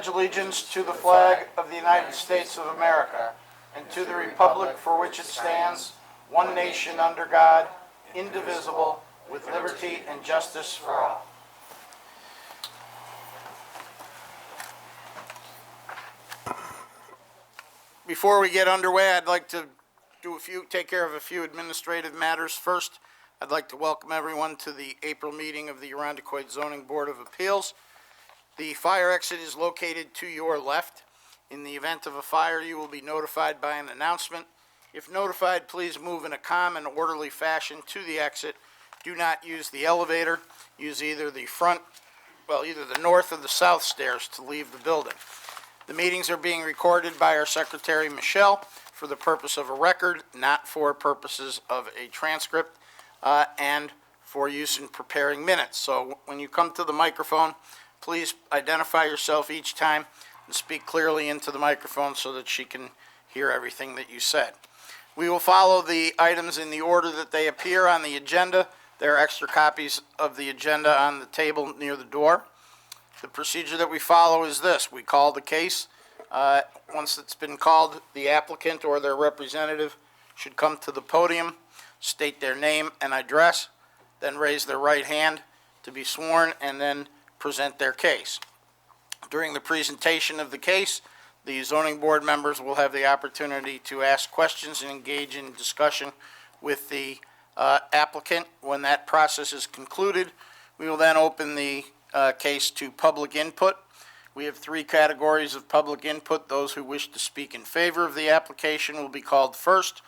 pledge allegiance to the flag of the United States of America and to the republic for which it stands, one nation under God, indivisible, with liberty and justice for all. Before we get underway, I'd like to take care of a few administrative matters. First, I'd like to welcome everyone to the April meeting of the Irondequoit Zoning Board of Appeals. The fire exit is located to your left. In the event of a fire, you will be notified by an announcement. If notified, please move in a calm and orderly fashion to the exit. Do not use the elevator. Use either the north or the south stairs to leave the building. The meetings are being recorded by our secretary, Michelle, for the purpose of a record, not for purposes of a transcript, and for use in preparing minutes. So when you come to the microphone, please identify yourself each time and speak clearly into the microphone so that she can hear everything that you said. We will follow the items in the order that they appear on the agenda. There are extra copies of the agenda on the table near the door. The procedure that we follow is this. We call the case. Once it's been called, the applicant or their representative should come to the podium, state their name and address, then raise their right hand to be sworn, and then present their case. During the presentation of the case, the zoning board members will have the opportunity to ask questions and engage in discussion with the applicant. When that process is concluded, we will then open the case to public input. We have three categories of public input. Those who wish to speak in favor of the application will be called first.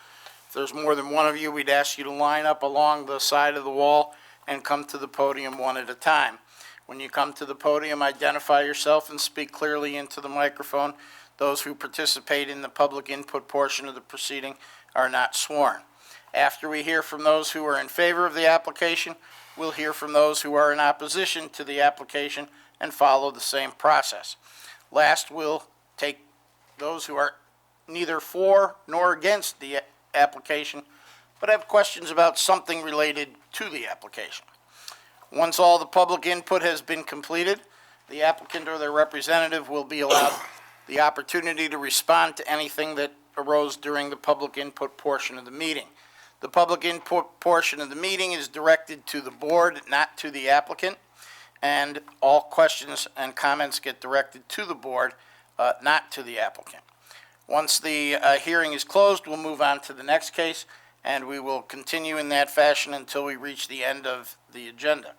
If there's more than one of you, we'd ask you to line up along the side of the wall and come to the podium one at a time. When you come to the podium, identify yourself and speak clearly into the microphone. Those who participate in the public input portion of the proceeding are not sworn. After we hear from those who are in favor of the application, we'll hear from those who are in opposition to the application and follow the same process. Last, we'll take those who are neither for nor against the application, but have questions about something related to the application. Once all the public input has been completed, the applicant or their representative will be allowed the opportunity to respond to anything that arose during the public input portion of the meeting. The public input portion of the meeting is directed to the board, not to the applicant, and all questions and comments get directed to the board, not to the applicant. Once the hearing is closed, we'll move on to the next case, and we will continue in that fashion until we reach the end of the agenda.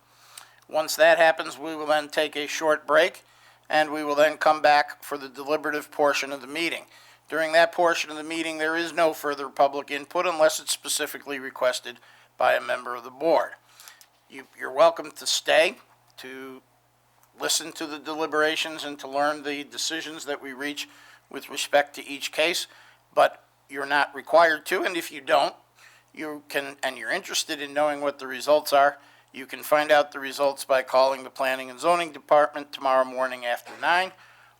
Once that happens, we will then take a short break, and we will then come back for the deliberative portion of the meeting. During that portion of the meeting, there is no further public input unless it's specifically requested by a member of the board. You're welcome to stay to listen to the deliberations and to learn the decisions that we reach with respect to each case, but you're not required to, and if you don't, you can, and you're interested in knowing what the results are, you can find out the results by calling the Planning and Zoning Department tomorrow morning after 9,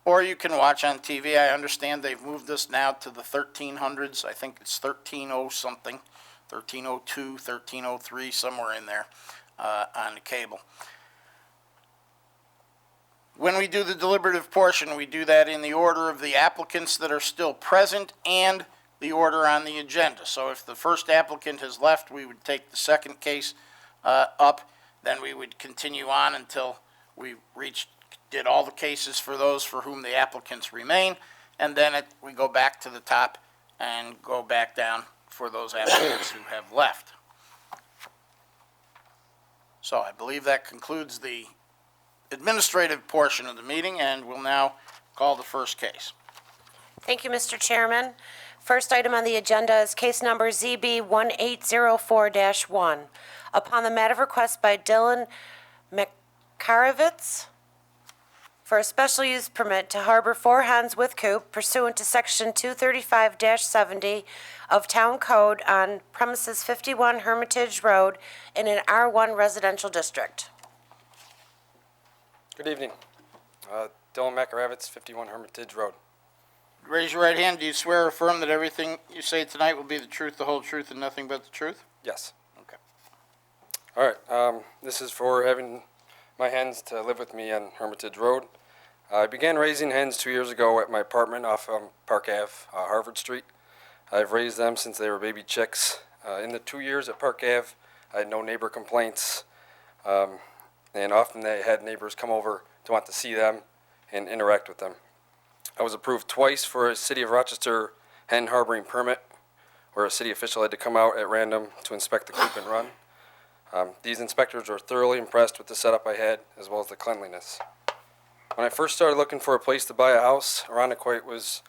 or you can watch on TV. I understand they've moved us now to the 1300s. I think it's 1300 something, 1302, 1303, somewhere in there on the cable. When we do the deliberative portion, we do that in the order of the applicants that are still present and the order on the agenda. So if the first applicant has left, we would take the second case up, then we would continue on until we did all the cases for those for whom the applicants remain, and then we go back to the top and go back down for those applicants who have left. So I believe that concludes the administrative portion of the meeting, and we'll now call the first case. Thank you, Mr. Chairman. First item on the agenda is case number ZB 1804-1. Upon the matter of request by Dylan Makarovitz for a special use permit to harbor 4 hens with coop pursuant to section 235-70 of Town Code on premises 51 Hermitage Road in an R1 residential district. Good evening. Dylan Makarovitz, 51 Hermitage Road. Raise your right hand. Do you swear or affirm that everything you say tonight will be the truth, the whole truth, and nothing but the truth? Yes. Okay. All right. This is for having my hens to live with me on Hermitage Road. I began raising hens 2 years ago at my apartment off Park Ave, Harvard Street. I've raised them since they were baby chicks. In the 2 years at Park Ave, I had no neighbor complaints, and often they had neighbors come over to want to see them and interact with them. I was approved twice for a City of Rochester hen harboring permit, where a city official had to come out at random to inspect the coop and run. These inspectors were thoroughly impressed with the setup I had, as well as the cleanliness. When I first started looking for a place to buy a house, Irondequoit was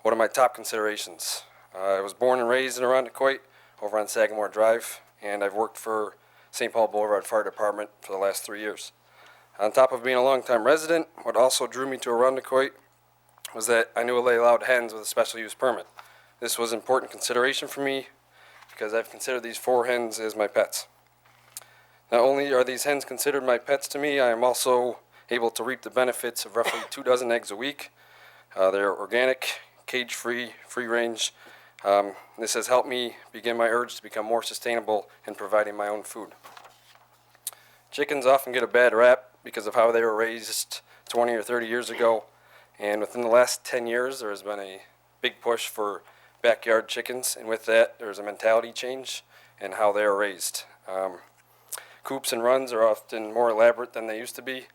one of my top considerations. I was born and raised in Irondequoit, over on Sagamore Drive, and I've worked for St. Paul Boulevard Fire Department for the last 3 years. On top of being a longtime resident, what also drew me to Irondequoit was that I knew they allowed hens with a special use permit. This was an important consideration for me because I've considered these 4 hens as my pets. Not only are these hens considered my pets to me, I am also able to reap the benefits of roughly 2 dozen eggs a week. They're organic, cage-free, free-range. This has helped me begin my urge to become more sustainable in providing my own food. Chickens often get a bad rap because of how they were raised 20 or 30 years ago, and within the last 10 years there has been a big push for backyard chickens, and with that there's a mentality change in how they are raised. Coops and runs are often more elaborate than they used to be.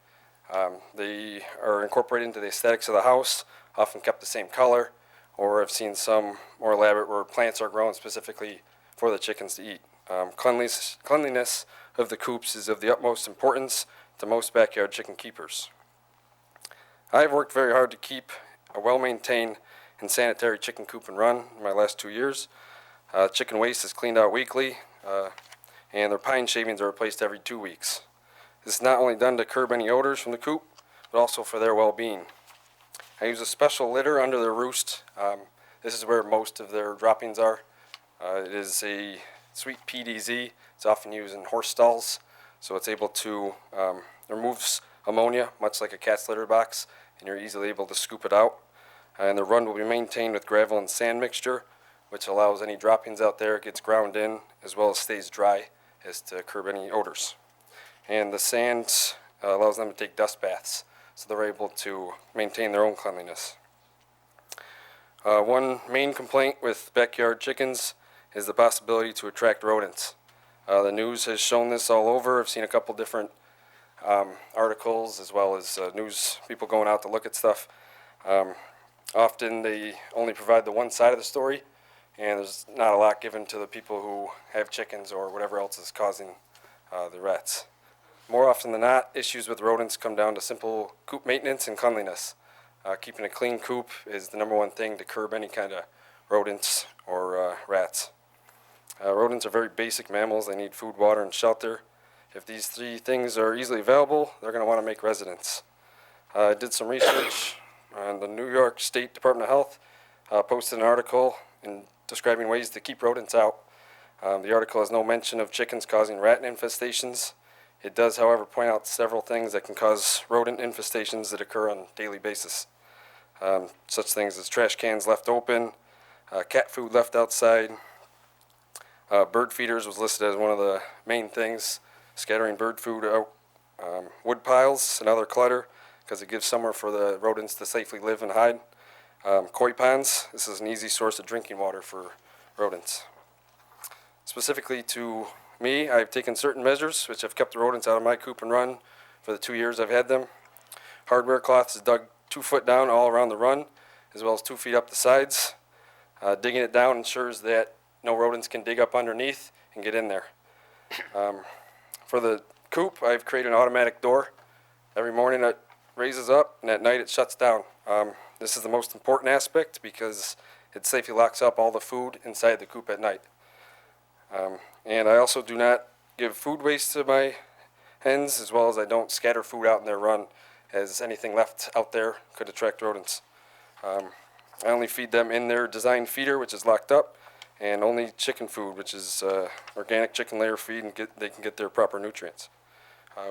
They are incorporated into the aesthetics of the house, often kept the same color, or I've seen some more elaborate where plants are grown specifically for the chickens to eat. Cleanliness of the coops is of the utmost importance to most backyard chicken keepers. I've worked very hard to keep a well-maintained and sanitary chicken coop and run in my last 2 years. Chicken waste is cleaned out weekly, and their pine shavings are replaced every 2 weeks. This is not only done to curb any odors from the coop, but also for their well-being. I use a special litter under their roost. This is where most of their droppings are. It is a sweet PDZ. It's often used in horse stalls, so it's able to removes ammonia, much like a cat's litter box, and you're easily able to scoop it out. And the run will be maintained with gravel and sand mixture, which allows any droppings out there, gets ground in, as well as stays dry, as to curb any odors. And the sand allows them to take dust baths, so they're able to maintain their own cleanliness. One main complaint with backyard chickens is the possibility to attract rodents. The news has shown this all over. I've seen a couple different articles, as well as news people going out to look at stuff. Often they only provide the one side of the story, and there's not a lot given to the people who have chickens or whatever else is causing the rats. More often than not, issues with rodents come down to simple coop maintenance and cleanliness. Keeping a clean coop is the number one thing to curb any kind of rodents or rats. Rodents are very basic mammals. They need food, water, and shelter. If these 3 things are easily available, they're going to want to make residents. I did some research, and the New York State Department of Health posted an article describing ways to keep rodents out. The article has no mention of chickens causing rat infestations. It does, however, point out several things that can cause rodent infestations that occur on a daily basis. Such things as trash cans left open, cat food left outside. Bird feeders was listed as one of the main things, scattering bird food out. Wood piles and other clutter, because it gives somewhere for the rodents to safely live and hide. Koi ponds, this is an easy source of drinking water for rodents. Specifically to me, I've taken certain measures which have kept the rodents out of my coop and run for the 2 years I've had them. Hardware cloth is dug 2 foot down all around the run, as well as 2 feet up the sides. Digging it down ensures that no rodents can dig up underneath and get in there. For the coop, I've created an automatic door. Every morning it raises up, and at night it shuts down. This is the most important aspect because it safely locks up all the food inside the coop at night. And I also do not give food waste to my hens, as well as I don't scatter food out in their run, as anything left out there could attract rodents. I only feed them in their designed feeder, which is locked up, and only chicken food, which is organic chicken layer feed, and they can get their proper nutrients.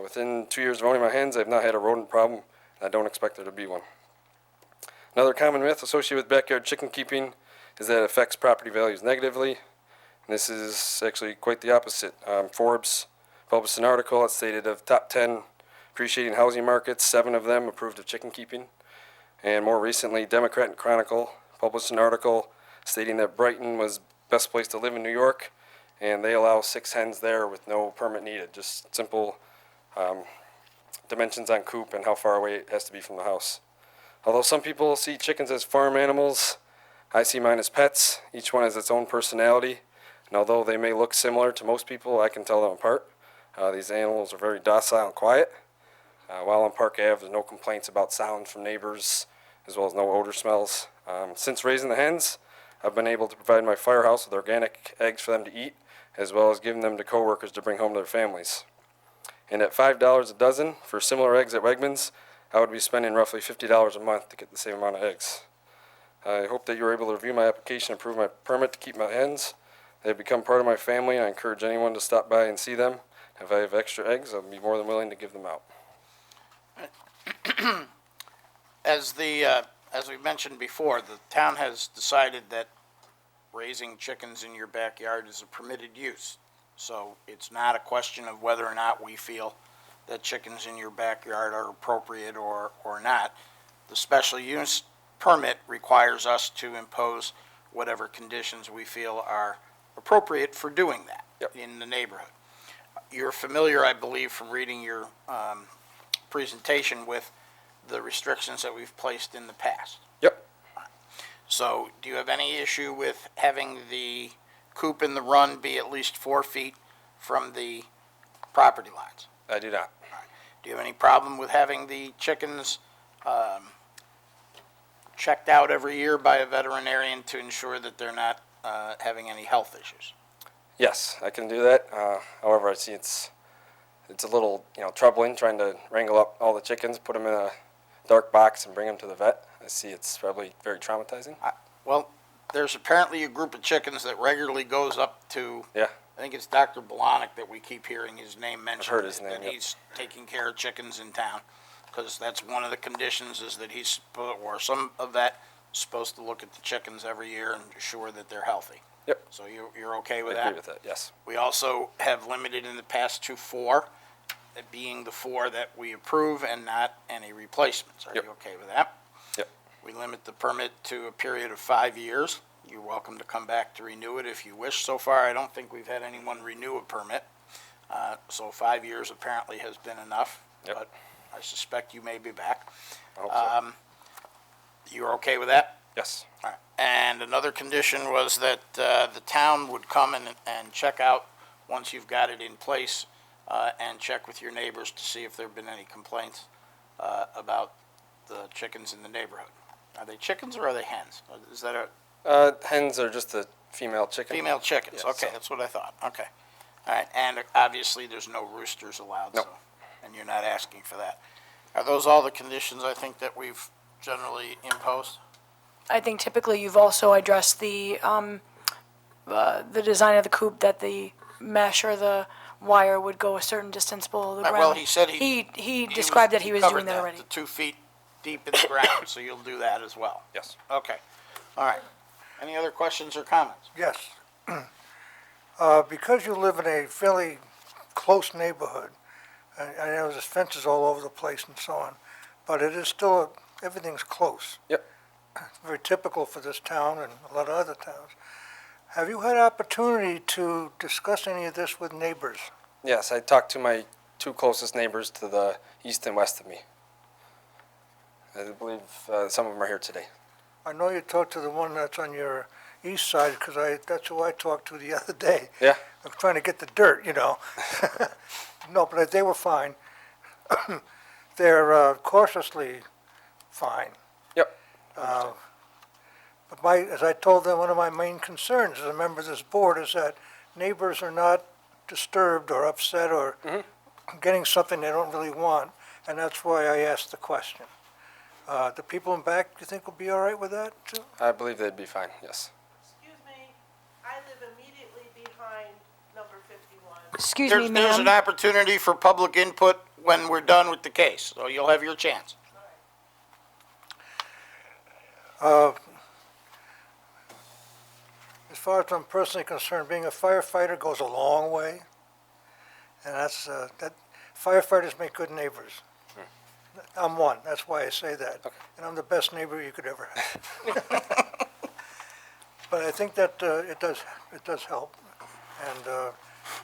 Within 2 years of owning my hens, I've not had a rodent problem, and I don't expect there to be one. Another common myth associated with backyard chicken keeping is that it affects property values negatively. And this is actually quite the opposite. Forbes published an article that stated of top 10 Appreciating Housing Markets, 7 of them approved of chicken keeping. And more recently, Democrat and Chronicle published an article stating that Brighton was best place to live in New York, and they allow 6 hens there with no permit needed, just simple dimensions on coop and how far away it has to be from the house. Although some people see chickens as farm animals, I see mine as pets. Each one has its own personality, and although they may look similar to most people, I can tell them apart. These animals are very docile and quiet. While on Park Ave, there's no complaints about sound from neighbors, as well as no odor smells. Since raising the hens, I've been able to provide my firehouse with organic eggs for them to eat, as well as giving them to coworkers to bring home to their families. And at $5 a dozen for similar eggs at Wegmans, I would be spending roughly $50 a month to get the same amount of eggs. I hope that you were able to review my application and approve my permit to keep my hens. They've become part of my family, and I encourage anyone to stop by and see them. If I have extra eggs, I'll be more than willing to give them out. As we mentioned before, the town has decided that raising chickens in your backyard is a permitted use. So it's not a question of whether or not we feel that chickens in your backyard are appropriate or not. The special use permit requires us to impose whatever conditions we feel are appropriate for doing that. Yep. In the neighborhood. You're familiar, I believe, from reading your presentation with the restrictions that we've placed in the past. Yep. So do you have any issue with having the coop and the run be at least 4 feet from the property lines? I do not. Do you have any problem with having the chickens checked out every year by a veterinarian to ensure that they're not having any health issues? Yes, I can do that. However, I see it's a little troubling trying to wrangle up all the chickens, put them in a dark box, and bring them to the vet. I see it's probably very traumatizing. Well, there's apparently a group of chickens that regularly goes up to, Yeah. I think it's Dr. Bolanek that we keep hearing his name mentioned. heard his name, That yep. he's taking care of chickens in town, because that's one of the conditions is that he's, or some of that, supposed to look at the chickens every year and ensure that they're healthy. Yep. So you're okay with I that? agree with that, yes. We also have limited in the past to 4, that being the 4 that we approve and not any replacements. Are you Yep. okay with that? Yep. We limit the permit to a period of 5 years. You're welcome to come back to renew it if you wish. So far, I don't think we've had anyone renew a permit. So 5 years apparently has been enough. Yep. But I suspect you may be back. I hope so. You're okay with that? Yes. All right. And another condition was that the town would come and check out, once you've got it in place, and check with your neighbors to see if there have been any complaints about the chickens in the neighborhood. Are they chickens or are they hens? Is that a Hens are just a female chicken. female chickens? Yeah, Okay, so- that's what I thought. Okay. All right, and obviously there's no roosters allowed, No. so, and you're not asking for that. Are those all the conditions I think that we've generally imposed? I think typically you've also addressed the design of the coop, that the mesh or the wire would go a certain distance below the ground. Well, he said he described that he was covered doing that already. The 2 feet deep in the ground, so you'll do that as well. Yes. Okay, all right. Any other questions or comments? Yes. Because you live in a fairly close neighborhood, I know there's fences all over the place and so on, but it is still, everything's close. Yep. Very typical for this town and a lot of other towns. Have you had opportunity to discuss any of this with neighbors? Yes, I talked to my 2 closest neighbors to the east and west of me. I believe some of them are here today. I know you talked to the one that's on your east side, because that's who I talked to the other day. Yeah. I'm trying to get the dirt, No, but they were fine. They're cautiously fine. Yep. But as I told them, one of my main concerns as a member of this board is that neighbors are not disturbed or upset or getting something they don't really want, and that's why I asked the question. The people in back, you think will be all right with that, too? I believe they'd be fine, yes. Excuse me, I live immediately behind number 51. Excuse me, There's an ma'am. opportunity for public input when we're done with the case, so you'll have your chance. As far as I'm personally concerned, being a firefighter goes a long way. And that Firefighters make good neighbors. I'm one, that's why I say that. And I'm the best neighbor you could ever have. But I think that it does help. And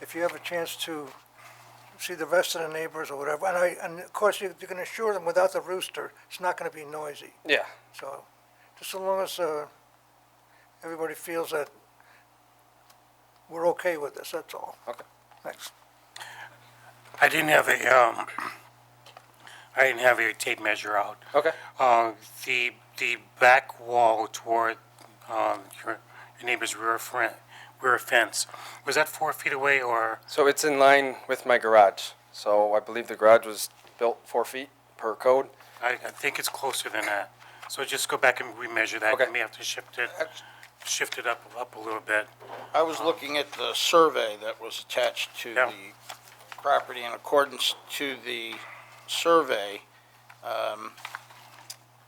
if you have a chance to see the rest of the neighbors or whatever, and of course, you can assure them without the rooster, it's not going to be noisy. Yeah. So, just as long as everybody feels that we're okay with this, that's all. Okay. Thanks. I didn't have a tape measure out. Okay. The back wall toward your neighbor's rear fence, was that 4 feet away or? So it's in line with my garage. So I believe the garage was built 4 feet per code. I think it's closer than that. So just go back and remeasure that. Okay. You may have to shift it up a little bit. I was looking at the survey that was attached to Yeah. the property. In accordance to the survey,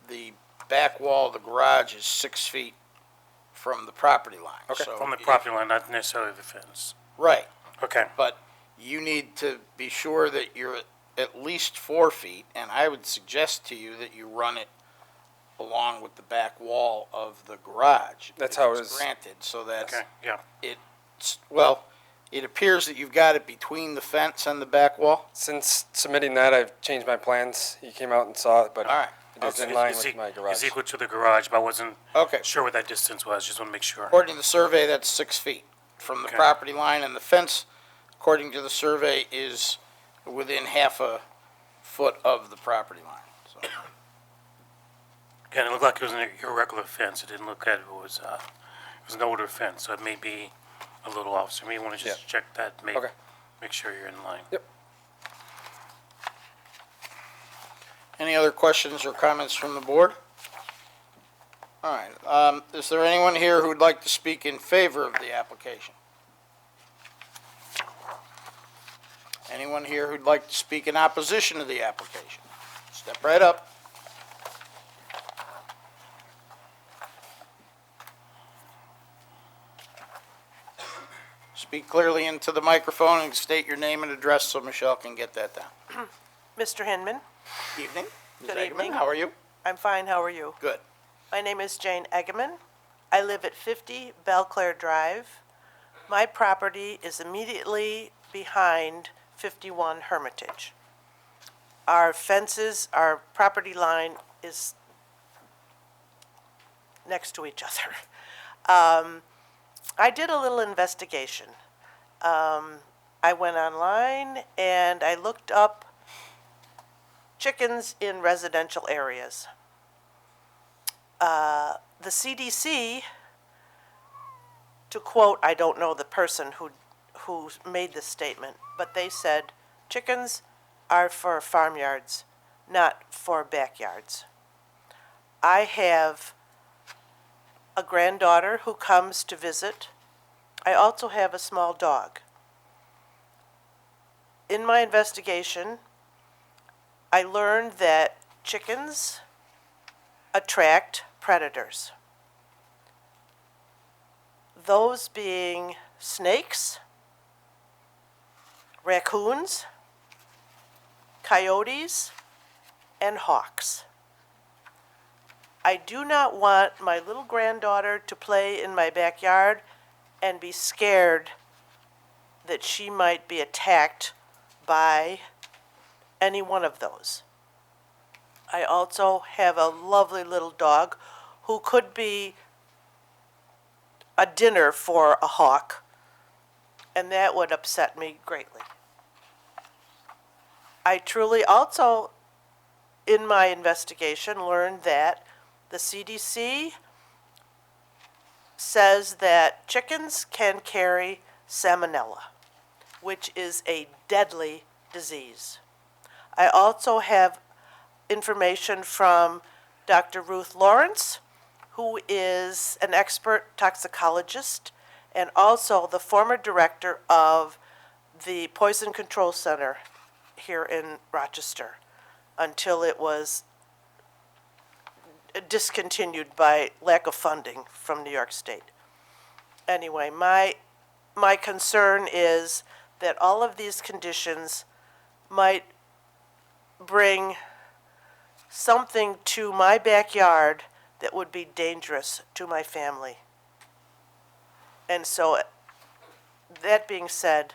the back wall of the garage is 6 feet from the property line. Okay. So From the if- property line, not necessarily the fence. Right, Okay. but you need to be sure that you're at least 4 feet, and I would suggest to you that you run it along with the back wall of the garage. That's if how it it's is. Granted, so that Okay, yeah. well, it appears that you've got it between the fence and the back wall. Since submitting that, I've changed my plans. He came out and saw it, but All right. it is in It's- line it's with my garage. It's equal to the garage, but I wasn't Okay. sure what that distance was. Just want to make sure. According to the survey, that's 6 feet from the Okay. property line, and the fence, according to the survey, is within half a foot of the property line. So, Again, it looked like it was an irregular fence. It didn't look like it was an older fence, so it may be a little off. So you may want to just check that, Okay. make sure you're in line. Yep. any other questions or comments from the board? All right, is there anyone here who would like to speak in favor of the application? Anyone here who'd like to speak in opposition to the application? Step right up. Speak clearly into the microphone and state your name and address so Michelle can get that down. Mr. Hinman, Evening. Ms. Good Eggman, evening. how are you? I'm fine, how are you? Good. My name is Jane Eggeman. I live at 50 Belclair Drive. My property is immediately behind 51 Hermitage. Our fences, our property line is next to each other. I did a little investigation. I went online and I looked up chickens in residential areas. The CDC, to quote, I don't know the person who made this statement, but they said chickens are for farmyards, not for backyards. I have a granddaughter who comes to visit. I also have a small dog. In my investigation, I learned that chickens attract predators. Those being snakes, raccoons, coyotes, and hawks. I do not want my little granddaughter to play in my backyard and be scared that she might be attacked by any one of those. I also have a lovely little dog who could be a dinner for a hawk, and that would upset me greatly. I truly also, in my investigation, learned that the CDC says that chickens can carry salmonella, which is a deadly disease. I also have information from Dr. Ruth Lawrence, who is an expert toxicologist and also the former director of the Poison Control Center here in Rochester until it was discontinued by lack of funding from New York State. Anyway, my concern is that all of these conditions might bring something to my backyard that would be dangerous to my family. And so, that being said,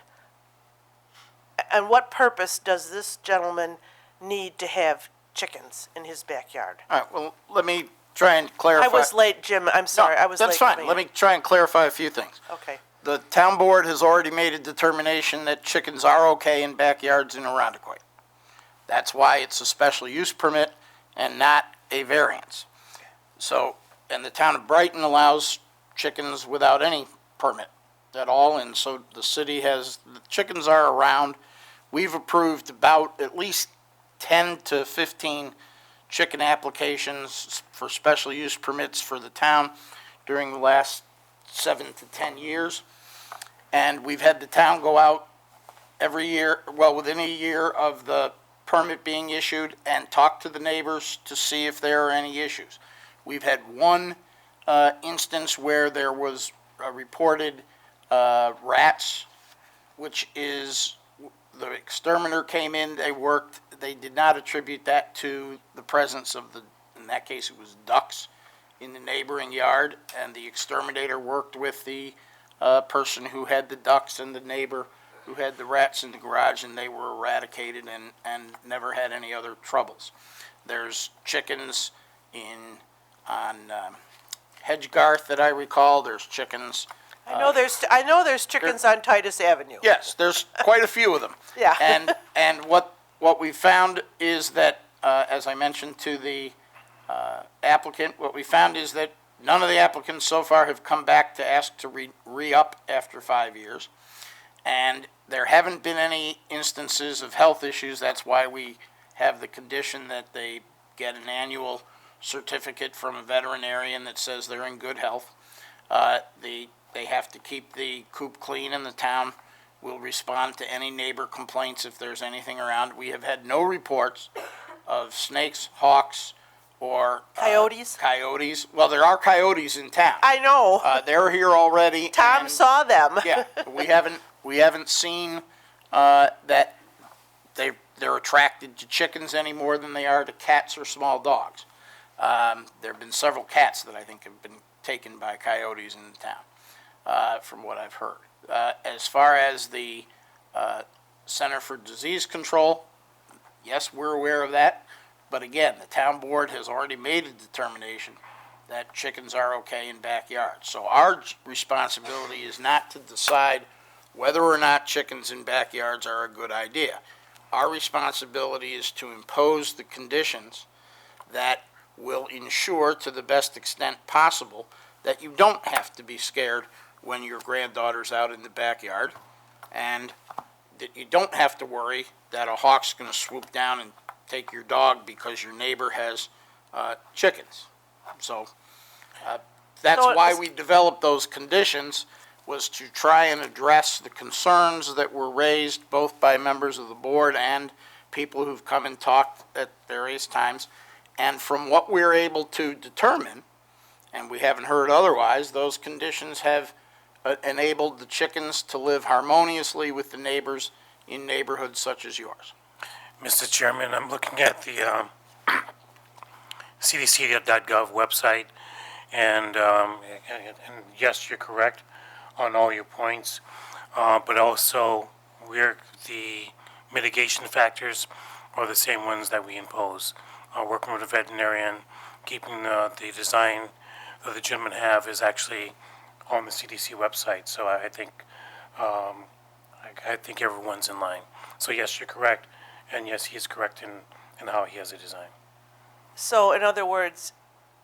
and what purpose does this gentleman need to have chickens in his backyard? All right, well, let me try and clarify. I was late, Jim, I'm sorry, I was late. That's fine. coming Let in. me try and clarify a few things. Okay, The town board has already made a determination that chickens are okay in backyards in Arundecoit. That's why it's a special use permit and not a variance. So, and the town of Brighton allows chickens without any permit at all, and so the city has, the chickens are around. We've approved about at least 10 to 15 chicken applications for special use permits for the town during the last 7 to 10 years. And we've had the town go out every year, well, within a year of the permit being issued, and talk to the neighbors to see if there are any issues. We've had one instance where there was reported rats, which is, the exterminator came in, they worked, they did not attribute that to the presence of the, in that case, it was ducks in the neighboring yard, and the exterminator worked with the person who had the ducks and the neighbor who had the rats in the garage, and they were eradicated and never had any other troubles. There's chickens on Hedgegarth that I recall, there's chickens. I know there's chickens on Titus Avenue. Yes, there's quite a few of them. Yeah. And what we found is that, as I mentioned to the applicant, what we found is that none of the applicants so far have come back to ask to re-up after 5 years. And there haven't been any instances of health issues. That's why we have the condition that they get an annual certificate from a veterinarian that says they're in good health. They have to keep the coop clean, and the town will respond to any neighbor complaints if there's anything around. We have had no reports of snakes, hawks, or Coyotes? Coyotes. Well, there are coyotes in town. I know, They're here already. Tom and- saw them. Yeah, we haven't seen that they're attracted to chickens any more than they are to cats or small dogs. There have been several cats that I think have been taken by coyotes in the town, from what I've heard. As far as the Center for Disease Control, yes, we're aware of that. But again, the town board has already made a determination that chickens are okay in backyards. So our responsibility is not to decide whether or not chickens in backyards are a good idea. Our responsibility is to impose the conditions that will ensure, to the best extent possible, that you don't have to be scared when your granddaughter's out in the backyard, and that you don't have to worry that a hawk's going to swoop down and take your dog because your neighbor has chickens. So that's So why it's- we developed those conditions, was to try and address the concerns that were raised both by members of the board and people who've come and talked at various times. And from what we're able to determine, and we haven't heard otherwise, those conditions have enabled the chickens to live harmoniously with the neighbors in neighborhoods such as yours. Mr. Chairman, I'm looking at the CDC.gov website, and yes, you're correct on all your points, but also the mitigation factors are the same ones that we impose. Working with a veterinarian, keeping the design that the gentlemen have is actually on the CDC website, so I think everyone's in line. So yes, you're correct, and yes, he is correct in how he has it designed. So in other words,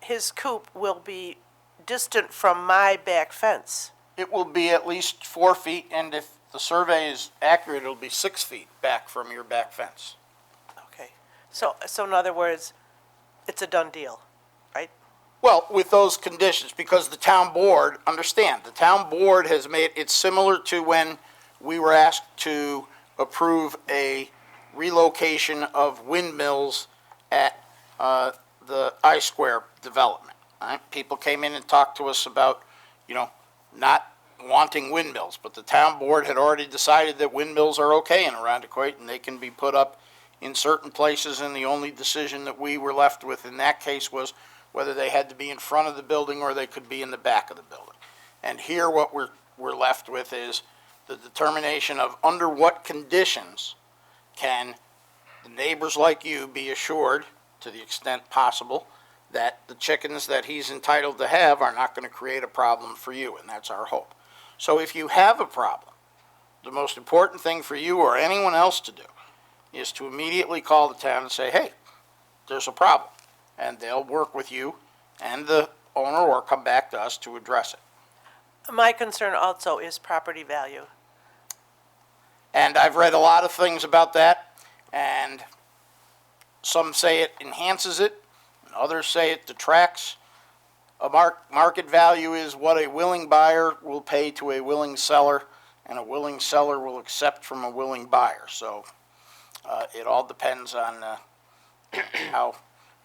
his coop will be distant from my back fence. It will be at least 4 feet, and if the survey is accurate, it'll be 6 feet back from your back fence. Okay. So in other words, it's a done deal, right? Well, with those conditions, because the town board, understand, the town board has made, it's similar to when we were asked to approve a relocation of windmills at the I-Square development. Right? People came in and talked to us about, not wanting windmills, but the town board had already decided that windmills are okay in Arundecoit and they can be put up in certain places, and the only decision that we were left with in that case was whether they had to be in front of the building or they could be in the back of the building. And here what we're left with is the determination of under what conditions can the neighbors like you be assured, to the extent possible, that the chickens that he's entitled to have are not going to create a problem for you, and that's our hope. So if you have a problem, the most important thing for you or anyone else to do is to immediately call the town and say, hey, there's a problem. And they'll work with you and the owner or come back to us to address it. My concern also is property value. And I've read a lot of things about that, and some say it enhances it, and others say it detracts. A market value is what a willing buyer will pay to a willing seller, and a willing seller will accept from a willing buyer. So it all depends on how,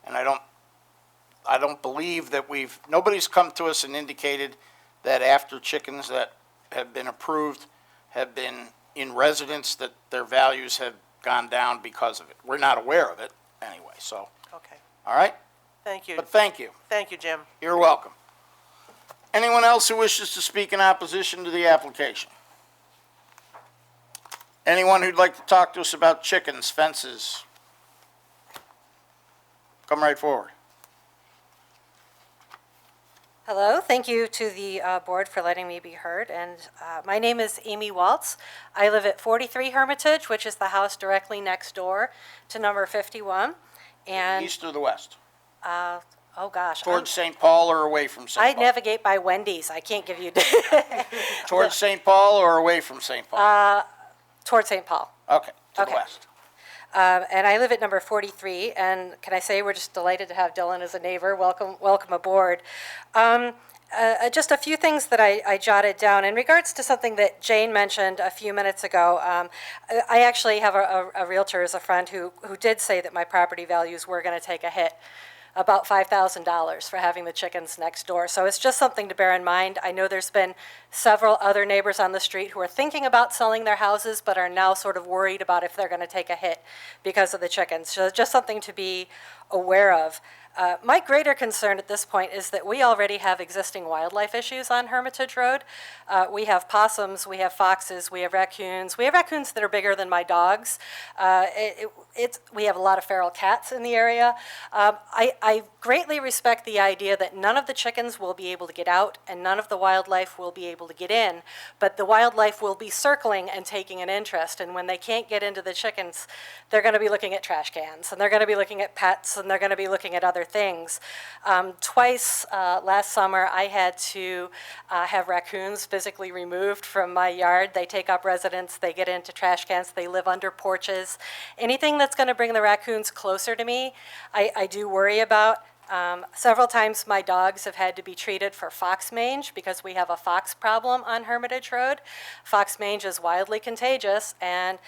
and I don't believe that nobody's come to us and indicated that after chickens that have been approved have been in residence that their values have gone down because of it. We're not aware of it anyway, so, Okay, all right? thank you. But thank you. Thank you, Jim. You're welcome. Anyone else who wishes to speak in opposition to the application? Anyone who'd like to talk to us about chickens, fences? Come right forward. Hello, thank you to the board for letting me be heard, and my name is Amy Waltz. I live at 43 Hermitage, which is the house directly next door to number 51, and, East or the west? oh gosh. Towards St. Paul or away from St. I Paul? navigate by Wendy's, I can't give you, Towards St. Paul or away from St. Paul? towards St. Paul. Okay, to the okay. west. And I live at number 43, and can I say we're just delighted to have Dylan as a neighbor. Welcome aboard. Just a few things that I jotted down. In regards to something that Jane mentioned a few minutes ago, I actually have a realtor as a friend who did say that my property values were going to take a hit, about $5,000 for having the chickens next door. So it's just something to bear in mind. I know there's been several other neighbors on the street who are thinking about selling their houses but are now sort of worried about if they're going to take a hit because of the chickens. So just something to be aware of. My greater concern at this point is that we already have existing wildlife issues on Hermitage Road. We have possums, we have foxes, we have raccoons. We have raccoons that are bigger than my dogs. We have a lot of feral cats in the area. I greatly respect the idea that none of the chickens will be able to get out and none of the wildlife will be able to get in, but the wildlife will be circling and taking an interest. And when they can't get into the chickens, they're going to be looking at trash cans, and they're going to be looking at pets, and they're going to be looking at other things. Twice last summer, I had to have raccoons physically removed from my yard. They take up residence, they get into trash cans, they live under porches. Anything that's going to bring the raccoons closer to me, I do worry about. Several times my dogs have had to be treated for fox mange because we have a fox problem on Hermitage Road. Fox mange is wildly contagious, and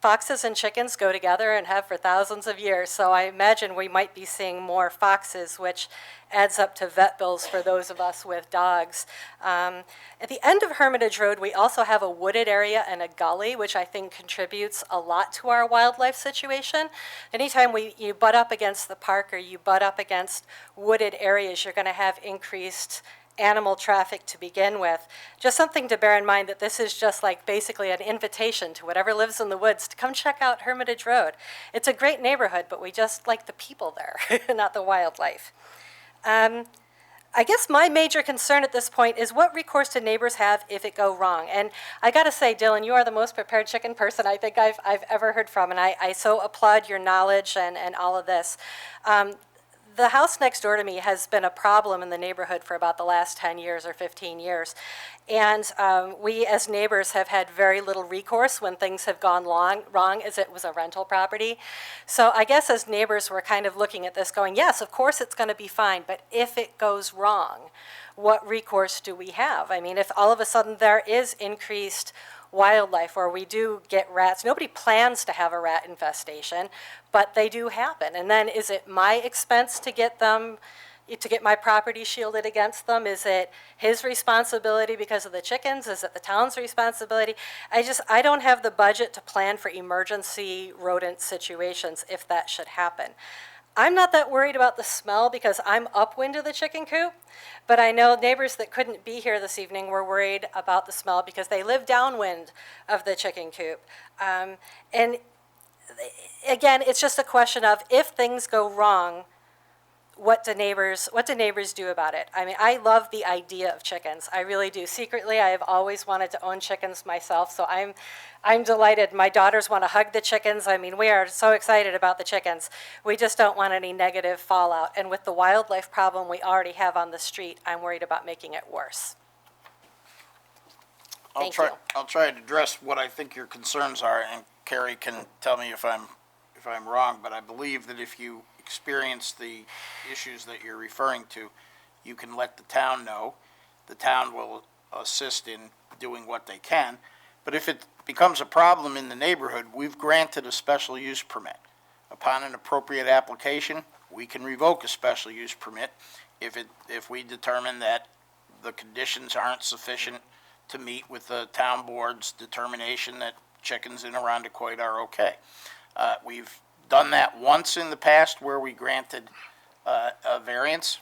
foxes and chickens go together and have for thousands of years, so I imagine we might be seeing more foxes, which adds up to vet bills for those of us with dogs. At the end of Hermitage Road, we also have a wooded area and a gully, which I think contributes a lot to our wildlife situation. Anytime you butt up against the park or you butt up against wooded areas, you're going to have increased animal traffic to begin with. Just something to bear in mind that this is just like basically an invitation to whatever lives in the woods to come check out Hermitage Road. It's a great neighborhood, but we just like the people there, not the wildlife. I guess my major concern at this point is what recourse do neighbors have if it go wrong? And I got to say, Dylan, you are the most prepared chicken person I think I've ever heard from, and I so applaud your knowledge and all of this. The house next door to me has been a problem in the neighborhood for about the last 10 years or 15 years. And we as neighbors have had very little recourse when things have gone wrong as it was a rental property. So I guess as neighbors we're kind of looking at this going, yes, of course it's going to be fine, but if it goes wrong, what recourse do we have? I mean, if all of a sudden there is increased wildlife or we do get rats. Nobody plans to have a rat infestation, but they do happen. And then is it my expense to get them to get my property shielded against them? Is it his responsibility because of the chickens? Is it the town's responsibility? I don't have the budget to plan for emergency rodent situations if that should happen. I'm not that worried about the smell because I'm upwind of the chicken coop, but I know neighbors that couldn't be here this evening were worried about the smell because they live downwind of the chicken coop. And again, it's just a question of if things go wrong, what do neighbors do about it? I mean, I love the idea of chickens. I really do. Secretly, I have always wanted to own chickens myself, so I'm delighted. My daughters want to hug the chickens. I mean, we are so excited about the chickens. We just don't want any negative fallout. And with the wildlife problem we already have on the street, I'm worried about making it worse. Thank you. I'll try to address what I think your concerns are, and Carrie can tell me if I'm wrong, but I believe that if you experience the issues that you're referring to, you can let the town know. The town will assist in doing what they can. But if it becomes a problem in the neighborhood, we've granted a special use permit. Upon an appropriate application, we can revoke a special use permit if we determine that the conditions aren't sufficient to meet with the town board's determination that chickens in Arundecoit are okay. We've done that once in the past where we granted a variance,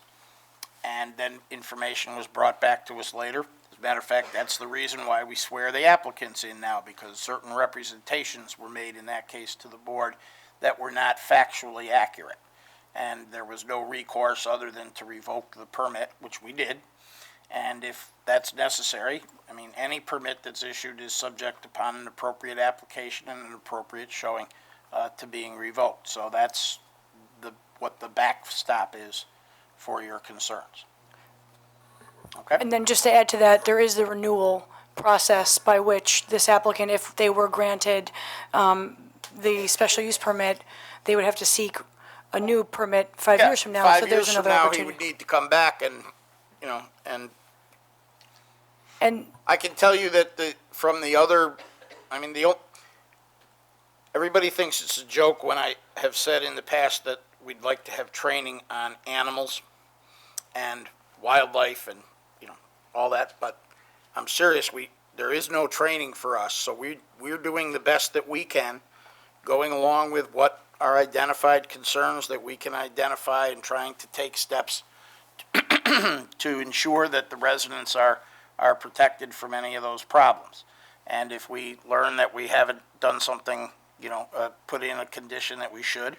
and then information was brought back to us later. As a matter of fact, that's the reason why we swear the applicants in now, because certain representations were made in that case to the board that were not factually accurate. And there was no recourse other than to revoke the permit, which we did. And if that's necessary, I mean, any permit that's issued is subject upon an appropriate application and an appropriate showing to being revoked. So that's what the backstop is for your concerns. Okay? And then just to add to that, there is the renewal process by which this applicant, if they were granted the special use permit, they would have to seek a new permit 5 years from now. So there's another 5 years from now, he opportunity. would need to come back and I can tell you that everybody thinks it's a joke when I have said in the past that we'd like to have training on animals and wildlife and, all that, but I'm serious, there is no training for us, so we're doing the best that we can, going along with what are identified concerns that we can identify and trying to take steps to ensure that the residents are protected from any of those problems. And if we learn that we haven't done something, put in a condition that we should,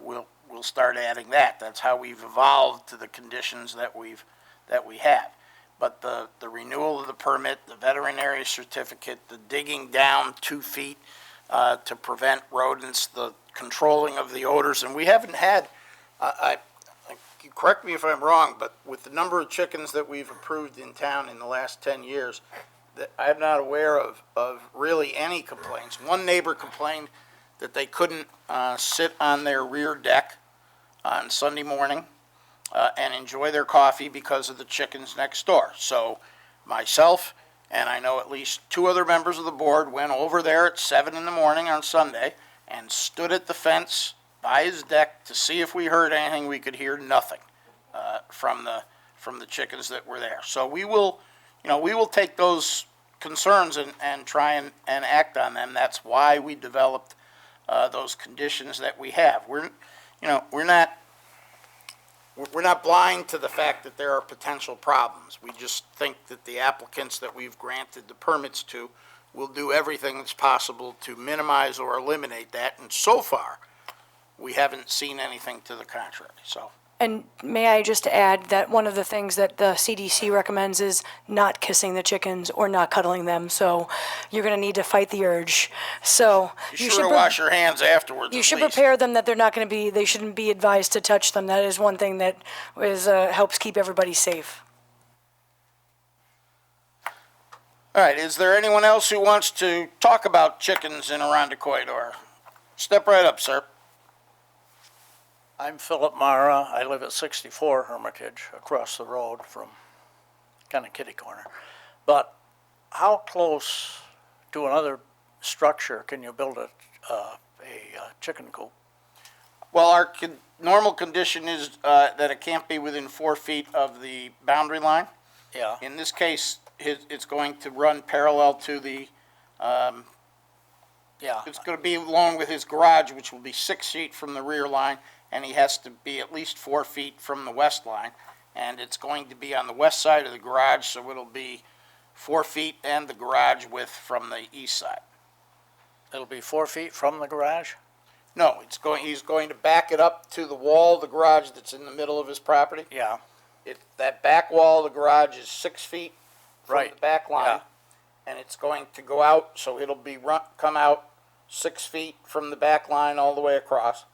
we'll start adding that. That's how we've evolved to the conditions that we have. But the renewal of the permit, the veterinary certificate, the digging down 2 feet to prevent rodents, the controlling of the odors, and we haven't had, you correct me if I'm wrong, but with the number of chickens that we've approved in town in the last 10 years, that I'm not aware of really any complaints. One neighbor complained that they couldn't sit on their rear deck on Sunday morning and enjoy their coffee because of the chickens next door. So myself and I know at least 2 other members of the board went over there at 7 in the morning on Sunday and stood at the fence by his deck to see if we heard anything. We could hear nothing from the chickens that were there. So we will take those concerns and try and act on them. That's why we developed those conditions that we have. We're not blind to the fact that there are potential problems. We just think that the applicants that we've granted the permits to will do everything that's possible to minimize or eliminate that. And so far, we haven't seen anything to the contrary. So. And may I just add that one of the things that the CDC recommends is not kissing the chickens or not cuddling them. So you're going to need to fight the urge. So you should wash your hands afterwards. You should prepare them that they shouldn't be advised to touch them. That is one thing that helps keep everybody safe. All right, is there anyone else who wants to talk about chickens in Arundecoit? Or step right up, sir. I'm Philip Mara. I live at 64 Hermitage, across the road from kind of kitty corner. But how close to another structure can you build a chicken coop? Well, our normal condition is that it can't be within 4 feet of the boundary line. Yeah, In this case, it's going to run parallel to the, yeah, it's going to be along with his garage, which will be 6 feet from the rear line, and he has to be at least 4 feet from the west line. And it's going to be on the west side of the garage, so it'll be 4 feet and the garage width from the east side. it'll be 4 feet from the garage? No, he's going to back it up to the wall of the garage that's in the middle of his property. Yeah, That back wall of the garage is 6 feet from the Right, back line. yeah. And it's going to go out, so it'll be come out 6 feet from the back line all the way across.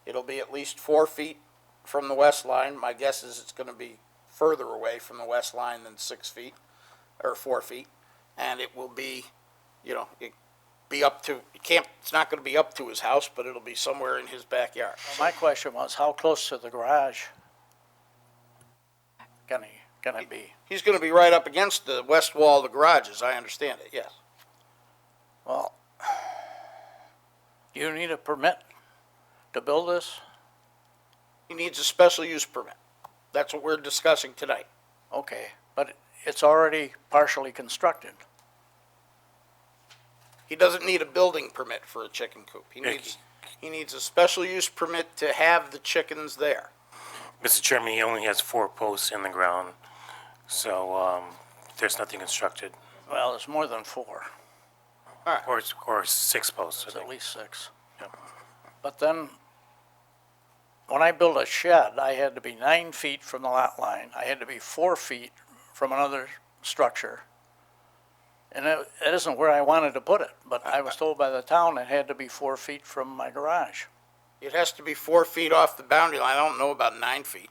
It'll be at least 4 feet from the west line. My guess is it's gonna be further away from the west line than 6 feet, or 4 feet. And it will be, it's not gonna be up to his house, but it'll be somewhere in his backyard. my question was, how close to the garage can it be? He's gonna be right up against the west wall of the garage, as I understand it, yes. Well, you need a permit to build this? He needs a special use permit. That's what we're discussing tonight. Okay, but it's already partially constructed. He doesn't need a building permit for a chicken coop. He needs a special use permit to have the chickens there. Mr. Chairman, he only has 4 posts in the ground, so there's nothing constructed, Well, it's more than 4, or 6 posts, I it's at think. least 6. But then, when I built a shed, I had to be 9 feet from the lot line. I had to be 4 feet from another structure. And it isn't where I wanted to put it, but I was told by the town it had to be 4 feet from my garage. It has to be 4 feet off the boundary line. I don't know about 9 feet.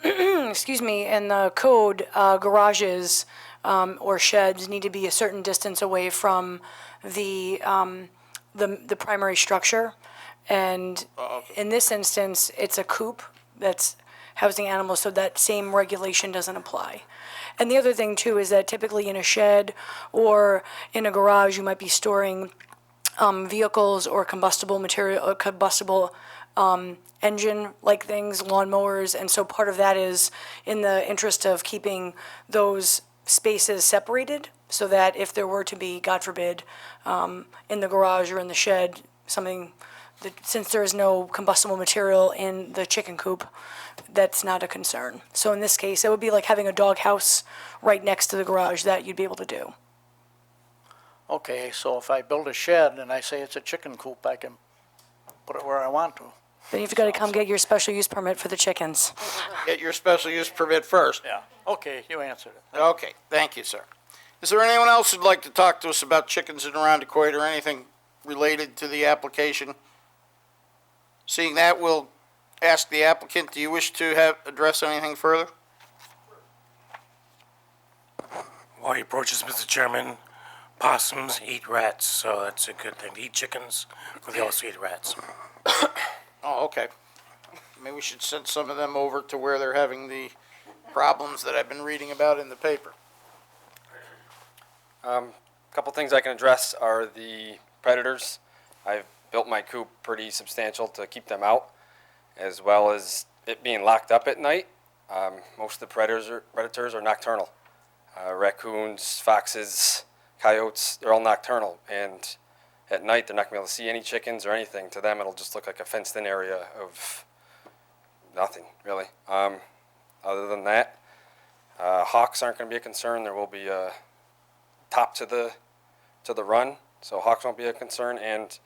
Excuse me, in the code, garages or sheds need to be a certain distance away from the primary structure. And in this instance, it's a coop that's housing animals, so that same regulation doesn't apply. And the other thing too is that typically in a shed or in a garage, you might be storing vehicles or combustible material, or combustible engine-like things, lawnmowers, and so part of that is in the interest of keeping those spaces separated, so that if there were to be, God forbid, in the garage or in the shed, something that, since there is no combustible material in the chicken coop, that's not a concern. So in this case, it would be like having a dog house right next to the garage that you'd be able to do. Okay, so if I build a shed and I say it's a chicken coop, I can put it where I want to. Then you've got to come get your special use permit for the chickens. Get your special use permit first. Yeah, okay, you answered it. Okay, thank you, sir. Is there anyone else who'd like to talk to us about chickens in Arundecoit or anything related to the application? Seeing that, we'll ask the applicant, do you wish to address anything further? While he approaches, Mr. Chairman, possums eat rats, so that's a good thing. They eat chickens, but they also eat rats. Oh, okay. Maybe we should send some of them over to where they're having the problems that I've been reading about in the paper. Couple things I can address are the predators. I've built my coop pretty substantial to keep them out, as well as it being locked up at night. Most of the predators are nocturnal. Raccoons, foxes, coyotes, they're all nocturnal. And at night, they're not going to be able to see any chickens or anything. To them, it'll just look like a fenced-in area of nothing, really. Other than that, hawks aren't going to be a concern. There will be a top to the run, so hawks won't be a concern. And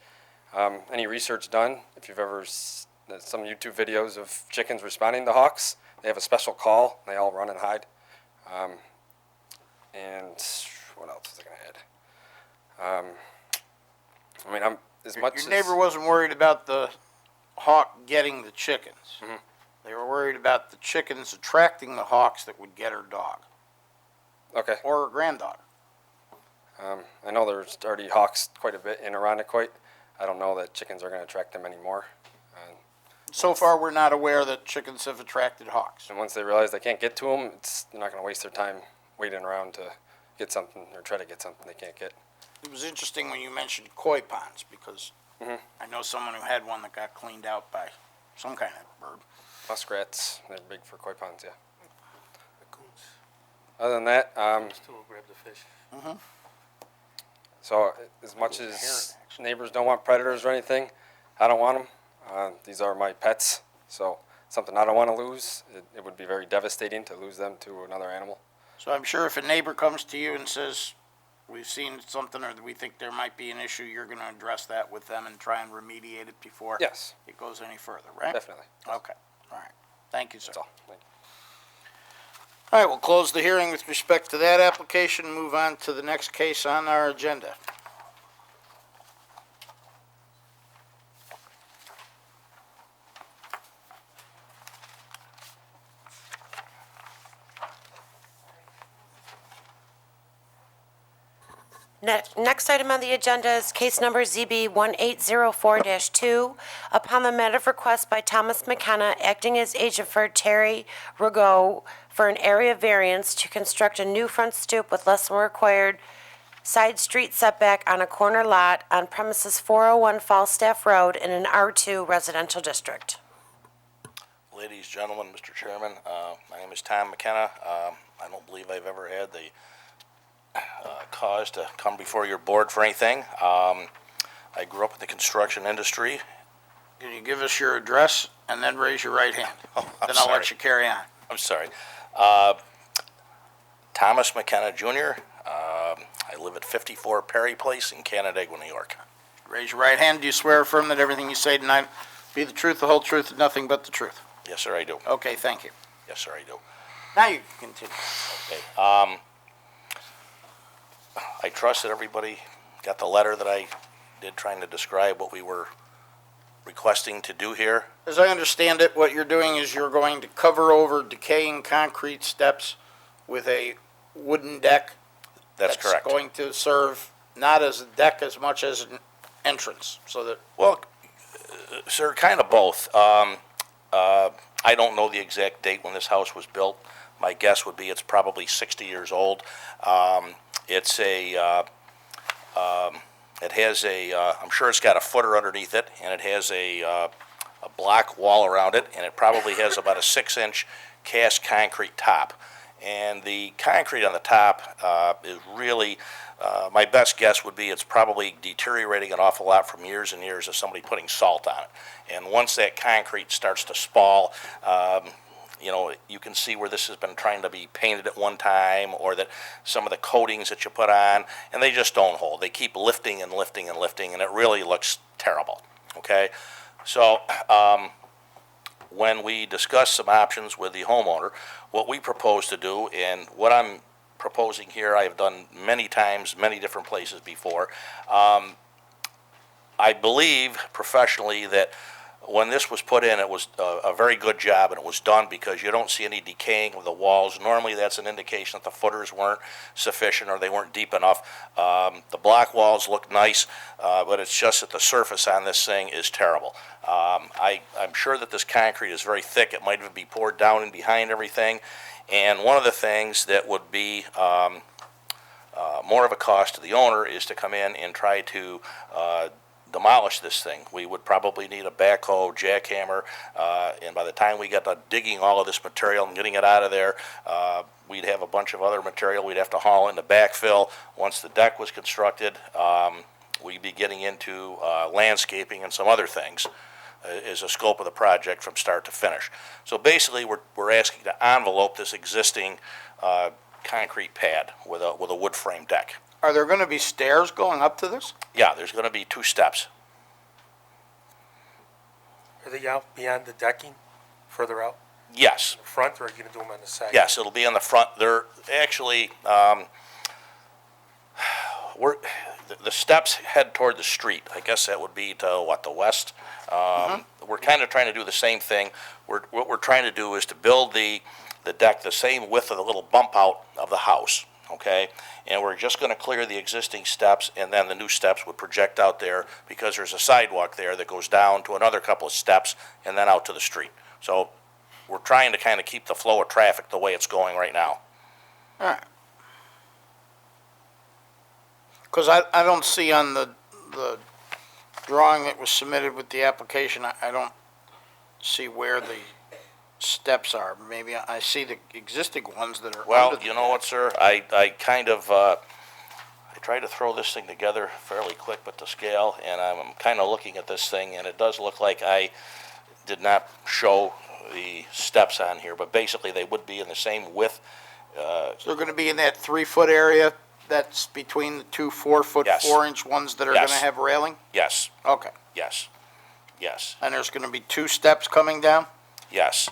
any research done, if you've ever some YouTube videos of chickens responding to hawks, they have a special call. They all run and hide. And what else was I going to add? I mean, I'm as much Your neighbor wasn't worried about the hawk getting the chickens. Mhm. They were worried about the chickens attracting the hawks that would get her dog Okay. or her granddaughter. I know there's already hawks quite a bit in Arundecoit. I don't know that chickens are going to attract them anymore. So far, we're not aware that chickens have attracted hawks. And once they realize they can't get to them, they're not going to waste their time waiting around to get something or try to get something they can't get. It was interesting when you mentioned koi ponds because I know someone who had one that got cleaned out by some kind of bird. Muskrats, they're big for koi ponds, yeah. Other than that, Still grab the fish. so as much as neighbors don't want predators or anything, I don't want them. These are my pets, so something I don't want to lose. It would be very devastating to lose them to another animal. So I'm sure if a neighbor comes to you and says, we've seen something or we think there might be an issue, you're going to address that with them and try and remediate it before Yes, it goes any further, right? definitely. Okay, all right. Thank you, sir. That's all. Thank you. All right, we'll close the hearing with respect to that application, move on to the next case on our agenda. Next item on the agenda is case number ZB 1804-2. Upon the matter of request by Thomas McKenna, acting as agent for Terry Rigaud, for an area variance to construct a new front stoop with less than required side street setback on a corner lot on premises 401 Falstaff Road in an R2 residential district. Ladies, gentlemen, Mr. Chairman, my name is Tom McKenna. I don't believe I've ever had the cause to come before your board for anything. I grew up in the construction industry. Can you give us your address and then raise your right hand? Oh, I'm Then I'll sorry. let you carry on. I'm sorry. Thomas McKenna, Jr. I live at 54 Perry Place in Canandaigua, New York. Raise your right hand. Do you swear or affirm that everything you say tonight be the truth, the whole truth, and nothing but the truth? Yes, sir, I do. Okay, thank you. Yes, sir, I do. Now you can continue. Okay. I trust that everybody got the letter that I did trying to describe what we were requesting to do here. As I understand it, what you're doing is you're going to cover over decaying concrete steps with a wooden deck. That's correct. That's going to serve not as a deck as much as an entrance, so that, Well, sir, kind of both. I don't know the exact date when this house was built. My guess would be it's probably 60 years old. It's a, it has a, I'm sure it's got a footer underneath it, and it has a block wall around it, and it probably has about a 6-inch cast concrete top. And the concrete on the top is really, my best guess would be it's probably deteriorating an awful lot from years and years of somebody putting salt on it. And once that concrete starts to spall, you know, you can see where this has been trying to be painted at one time, or that some of the coatings that you put on, and they just don't hold. They keep lifting and lifting and lifting, and it really looks terrible, okay? So when we discuss some options with the homeowner, what we propose to do, and what I'm proposing here, I've done many times, many different places before. I believe professionally that when this was put in, it was a very good job, and it was done because you don't see any decaying of the walls. Normally, that's an indication that the footers weren't sufficient or they weren't deep enough. The block walls look nice, but it's just that the surface on this thing is terrible. I'm sure that this concrete is very thick. It might even be poured down and behind everything. And one of the things that would be more of a cost to the owner is to come in and try to demolish this thing. We would probably need a backhoe, jackhammer, and by the time we got to digging all of this material and getting it out of there, we'd have a bunch of other material we'd have to haul in to backfill. Once the deck was constructed, we'd be getting into landscaping and some other things is the scope of the project from start to finish. So basically, we're asking to envelope this existing concrete pad with a wood frame deck. are there going to be stairs going up to this? Yeah, there's going to be 2 steps. Are they out beyond the decking, further out Yes, in the front, or are you gonna do them on the side? yes, it'll be on the front. They're actually, the steps head toward the street. I guess that would be to, what, the west? We're kind of trying to do the same thing. What we're trying to do is to build the deck the same width of the little bump out of the house, okay? And we're just going to clear the existing steps, and then the new steps would project out there because there's a sidewalk there that goes down to another couple of steps and then out to the street. So we're trying to kind of keep the flow of traffic the way it's going right now. All right. Because I don't see on the drawing that was submitted with the application, I don't see where the steps are. Maybe I see the existing ones that are Well, under the you know what, sir? I kind of, I tried to throw this thing together fairly quick with the scale, and I'm kind of looking at this thing, and it does look like I did not show the steps on here, but basically they would be in the same width. So they're gonna be in that 3-foot area that's between the two 4-foot, Yes. 4-inch ones that are gonna Yes. have railing? Yes, Okay. yes, yes, And there's gonna be 2 steps coming down? yes.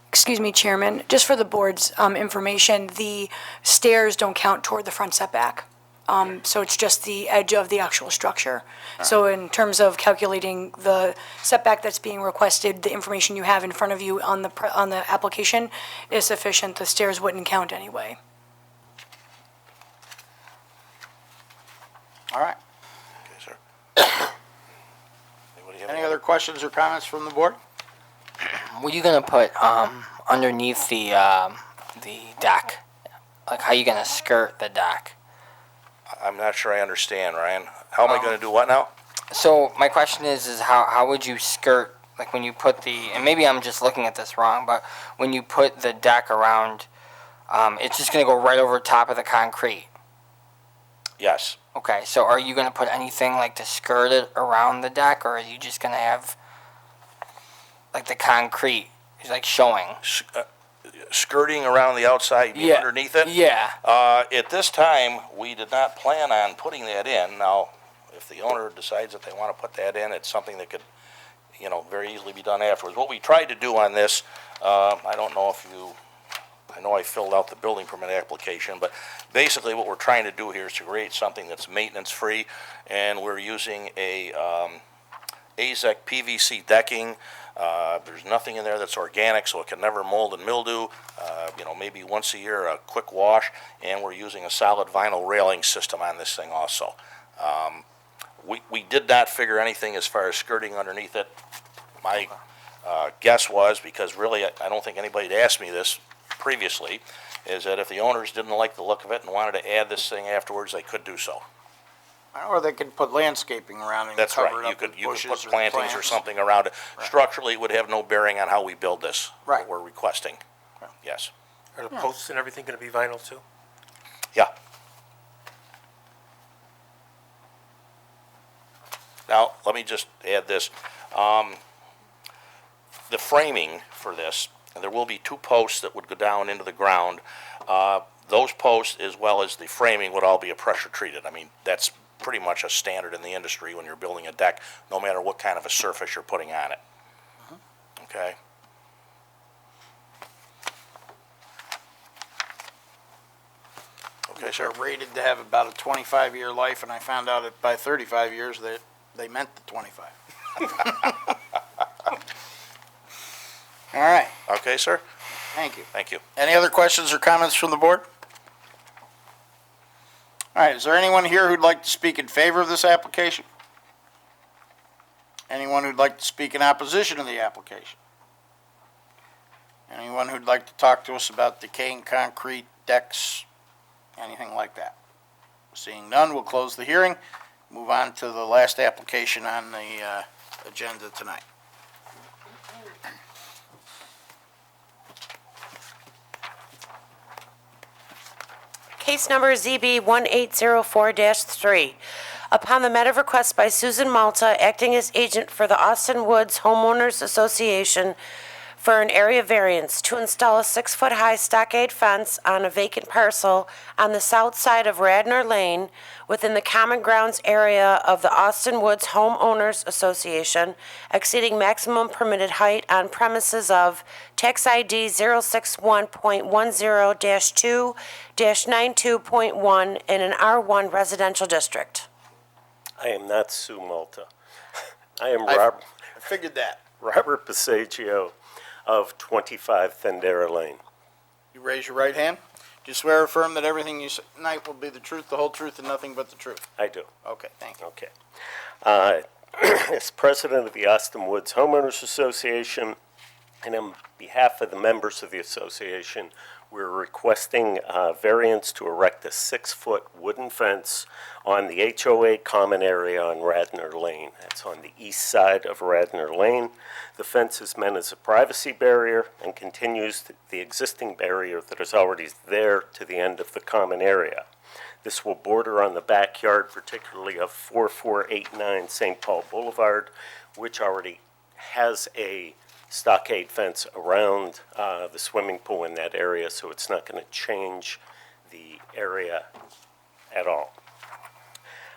Excuse me, Chairman, just for the board's information, the stairs don't count toward the front setback. So it's just the edge of the actual structure. So in terms of calculating the setback that's being requested, the information you have in front of you on the application is sufficient. The stairs wouldn't count anyway. All right. Okay, sir. Anybody have Any other questions or comments from the board? What are you gonna put underneath the deck? Like, how you gonna skirt the deck? I'm not sure I understand, Ryan. How am I gonna do what now? So my question is how would you skirt, like when you put and maybe I'm just looking at this wrong, but when you put the deck around, it's just gonna go right over top of the concrete. Yes. Okay, so are you gonna put anything like to skirt it around the deck, or are you just gonna have like the concrete is like showing? Skirting around the outside, you mean underneath it? Yeah. At this time, we did not plan on putting that in. Now, if the owner decides that they want to put that in, it's something that could, very easily be done afterwards. What we tried to do on this, I don't know if I know I filled out the building permit application, but basically what we're trying to do here is to create something that's maintenance-free, and we're using a AZEK PVC decking. There's nothing in there that's organic, so it can never mold and mildew. Maybe once a year, a quick wash, and we're using a solid vinyl railing system on this thing also. We did not figure anything as far as skirting underneath it. My guess was, because really I don't think anybody had asked me this previously, is that if the owners didn't like the look of it and wanted to add this thing afterwards, they could do so. Or they could put landscaping around it and That's cover right. it You up could with you could bushes put or plantings or plants. something around it. Structurally, it would have no bearing on how we build this. Right. What we're requesting. Yes. Are the posts and everything gonna be vinyl too? Yeah. Now, let me just add this. The framing for this, there will be 2 posts that would go down into the ground. Those posts, as well as the framing, would all be pressure treated. I mean, that's pretty much a standard in the industry when you're building a deck, no matter what kind of a surface you're putting on it. Okay? Okay, Which sir. are rated to have about a 25-year life, and I found out that by 35 years that they meant the 25. All right, Okay, sir? thank you. Thank you. Any other questions or comments from the board? All right, is there anyone here who'd like to speak in favor of this application? Anyone who'd like to speak in opposition to the application? Anyone who'd like to talk to us about decaying concrete decks, anything like that? Seeing none, we'll close the hearing, move on to the last application on the agenda tonight. Case number ZB 1804-3. Upon the matter of request by Susan Malta, acting as agent for the Austin Woods Homeowners Association for an area variance to install a 6-foot-high stockade fence on a vacant parcel on the south side of Radnor Lane within the common grounds area of the Austin Woods Homeowners Association, exceeding maximum permitted height on premises of tax ID 061.10-2-92.1 in an R1 residential district. I am not Sue Malta. I am I Robert figured that. Passaggio of 25 Thendera Lane. You raise your right hand. Do you swear or affirm that everything you say tonight will be the truth, the whole truth, and nothing but the truth? I do. Okay, thank you. Okay. As president of the Austin Woods Homeowners Association, and on behalf of the members of the association, We're requesting variance to erect a 6-foot wooden fence on the HOA common area on Radnor Lane. That's on the east side of Radnor Lane. The fence is meant as a privacy barrier and continues the existing barrier that is already there to the end of the common area. This will border on the backyard, particularly of 4489 St. Paul Boulevard, which already has a stockade fence around the swimming pool in that area, so it's not going to change the area at all.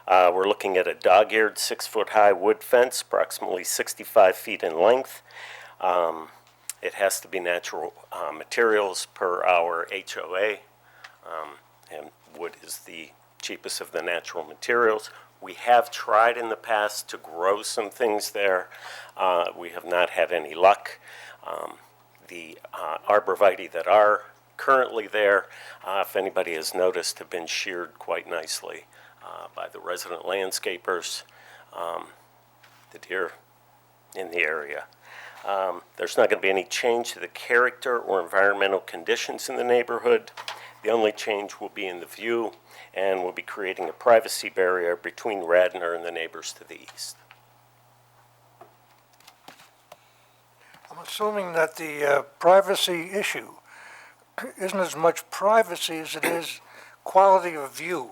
We're looking at a dog-eared 6-foot-high wood fence, approximately 65 feet in length. It has to be natural materials per our HOA, and wood is the cheapest of the natural materials. We have tried in the past to grow some things there. We have not had any luck. The arborvitae that are currently there, if anybody has noticed, have been sheared quite nicely by the resident landscapers, the deer in the area. There's not going to be any change to the character or environmental conditions in the neighborhood. The only change will be in the view, and we'll be creating a privacy barrier between Radnor and the neighbors to the east. I'm assuming that the privacy issue isn't as much privacy as it is quality of view,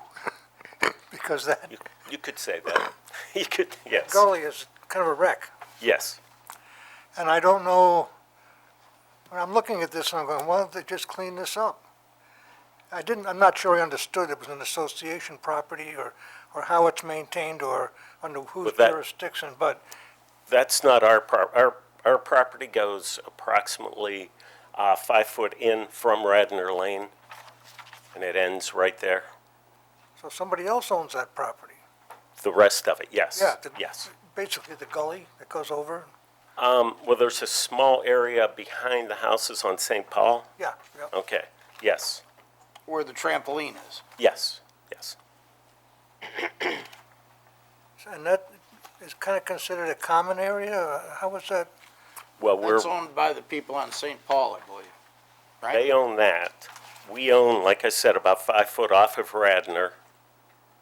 because that You could say that. You could, yes. gully is kind of a wreck. Yes. And I don't know, when I'm looking at this, I'm going, why don't they just clean this up? I'm not sure I understood it was an association property or how it's maintained or under whose With that- jurisdiction, but That's not our our property goes approximately 5 foot in from Radnor Lane, and it ends right there. so somebody else owns that property. The rest of it, yes. Yeah, Yes. basically the gully that goes over. Well, there's a small area behind the houses on St. Paul. Yeah, yeah. Okay, yes, Where the trampoline is. yes, yes. And that is kind of considered a common area? How was that? Well, That's owned by the people on St. Paul, I believe. Right? they own that. We own, like I said, about 5 foot off of Radnor,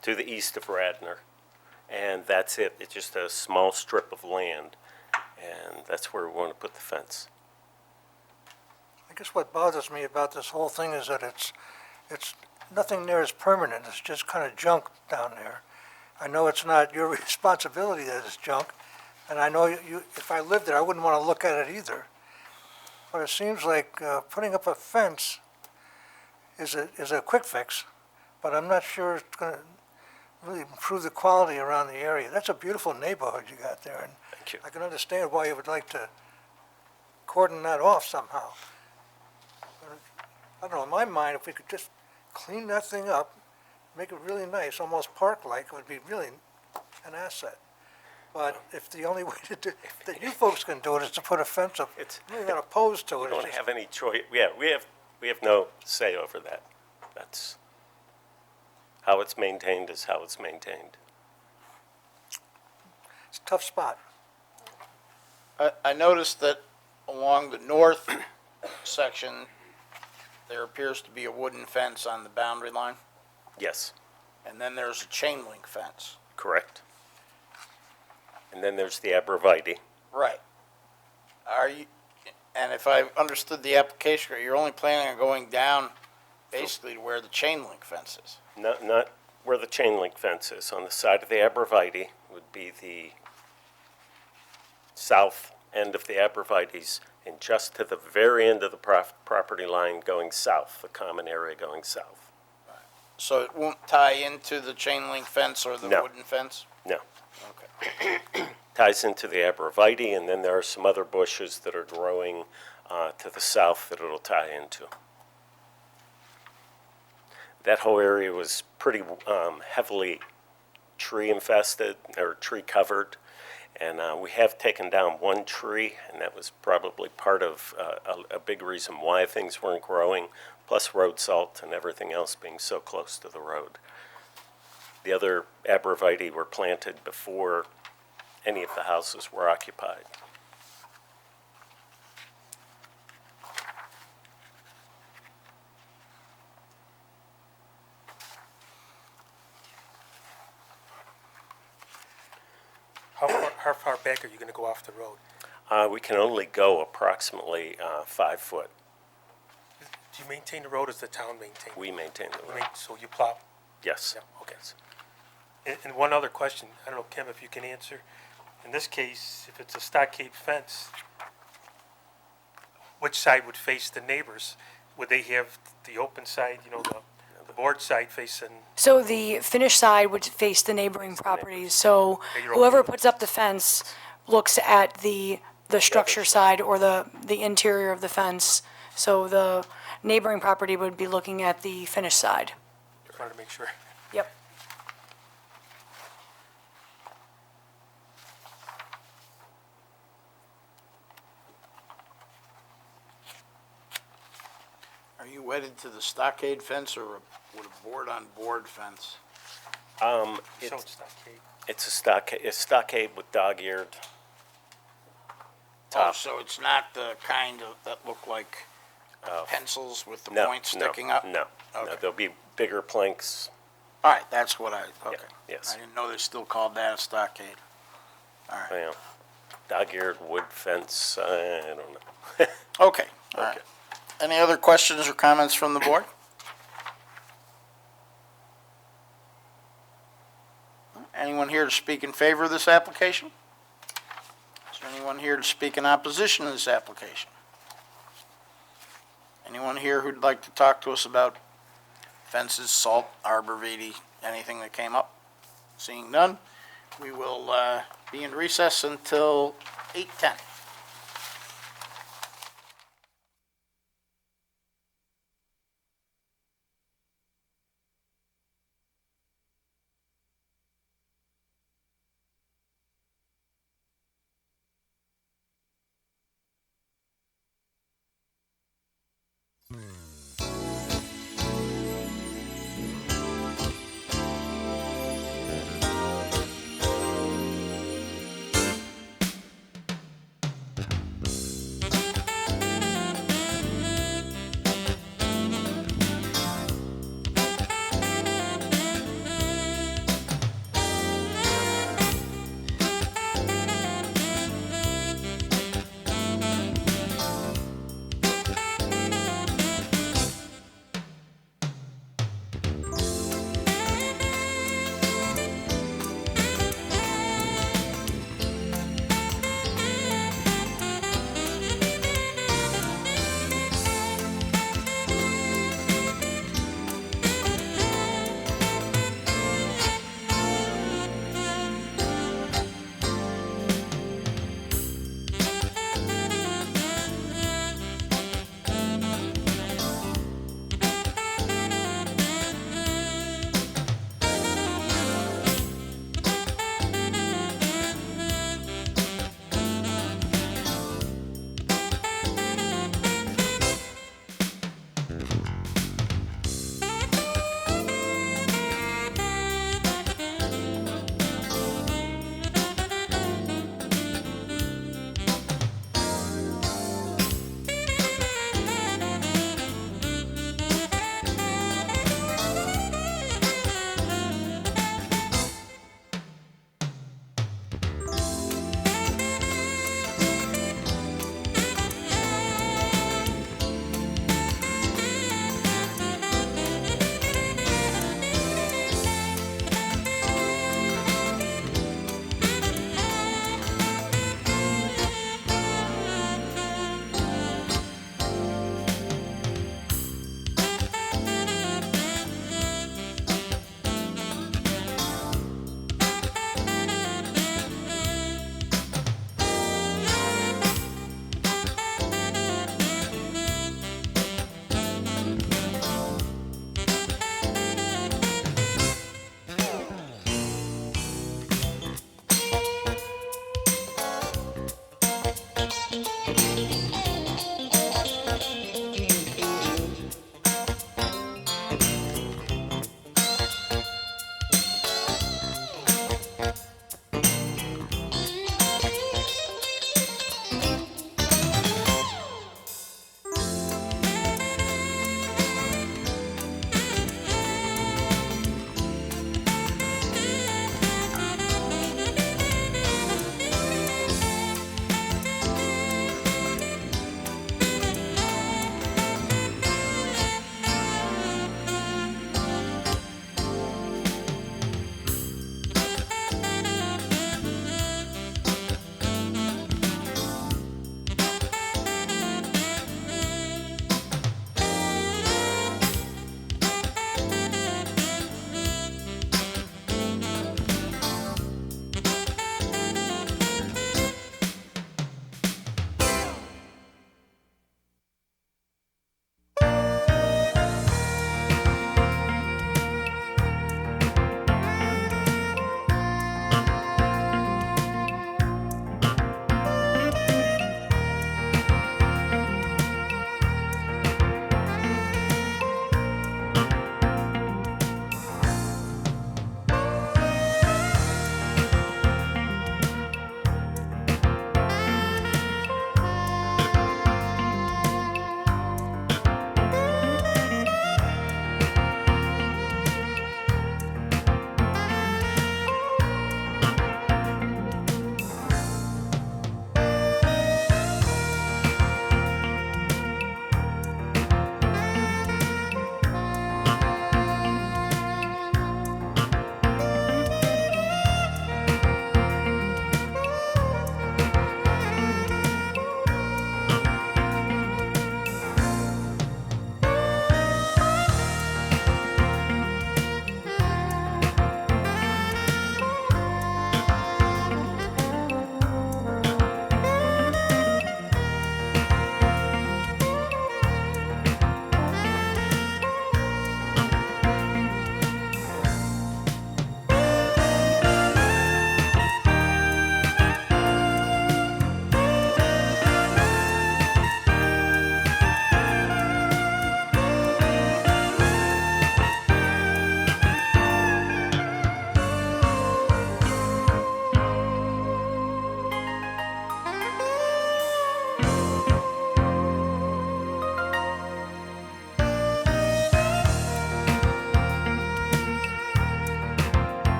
to the east of Radnor. And that's it. It's just a small strip of land. And that's where we want to put the fence. I guess what bothers me about this whole thing is that it's nothing there is permanent. It's just kind of junk down there. I know it's not your responsibility that it's junk, and I know you, if I lived there, I wouldn't want to look at it either. But it seems like putting up a fence is a quick fix, but I'm not sure it's going to really improve the quality around the area. That's a beautiful neighborhood you got there, and Thank you. I can understand why you would like to cordon that off somehow. I don't know, in my mind, if we could just clean that thing up, make it really nice, almost park-like, it would be really an asset. But if the only way to do, that you folks can do it is to put a fence up, I'm really not opposed to it. We It's don't just- have any choice. Yeah, we have no say over that. That's how it's maintained is how it's maintained. It's a tough spot. I noticed that along the north section, there appears to be a wooden fence on the boundary line, Yes, and then there's a chain link fence. correct. And then there's the arborvitae. Right. Are you, and if I understood the application, you're only planning on going down basically to where the chain link fence is? Not where the chain link fence is. On the side of the arborvitae would be the south end of the arborvitaes, and just to the very end of the property line going south, the common area going south. So it won't tie into the chain link fence or the No. wooden fence? No. Okay. Ties into the arborvitae, and then there are some other bushes that are growing to the south that it'll tie into. That whole area was pretty heavily tree infested or tree covered, and we have taken down one tree, and that was probably part of a big reason why things weren't growing, plus road salt and everything else being so close to the road. The other arborvitae were planted before any of the houses were occupied. how far back are you gonna go off the road? We can only go approximately 5 foot. Do you maintain the road, or does the town maintain? We maintain the You road. So you plow? Yes. Yeah, okay. And one other question, I don't know, Kim, if you can answer. In this case, if it's a stockade fence, which side would face the neighbors? Would they have the open side, you know, the board side facing? So the finished side would face the neighboring properties, so Yeah, you're whoever okay. puts up the fence looks at the structure side or the interior of the fence. So the neighboring property would be looking at the finished side. Just wanted to make sure. Yep. Are you wedded to the stockade fence or with a board-on-board fence? So It's, it's stockade. it's a stockade with dog-eared Oh, top. so it's not the kind of, that look like pencils with the No, points no, sticking up? No, no, Okay. there'll be bigger planks. All right, that's what okay. yes. I didn't know they still called that a stockade. Well, dog-eared wood fence, I don't know. Okay, all right. Any other questions or comments from the board? Anyone here to speak in favor of this application? Is there anyone here to speak in opposition to this application? Anyone here who'd like to talk to us about fences, salt, arborvitae, anything that came up? Seeing none, we will be in recess until 8:10.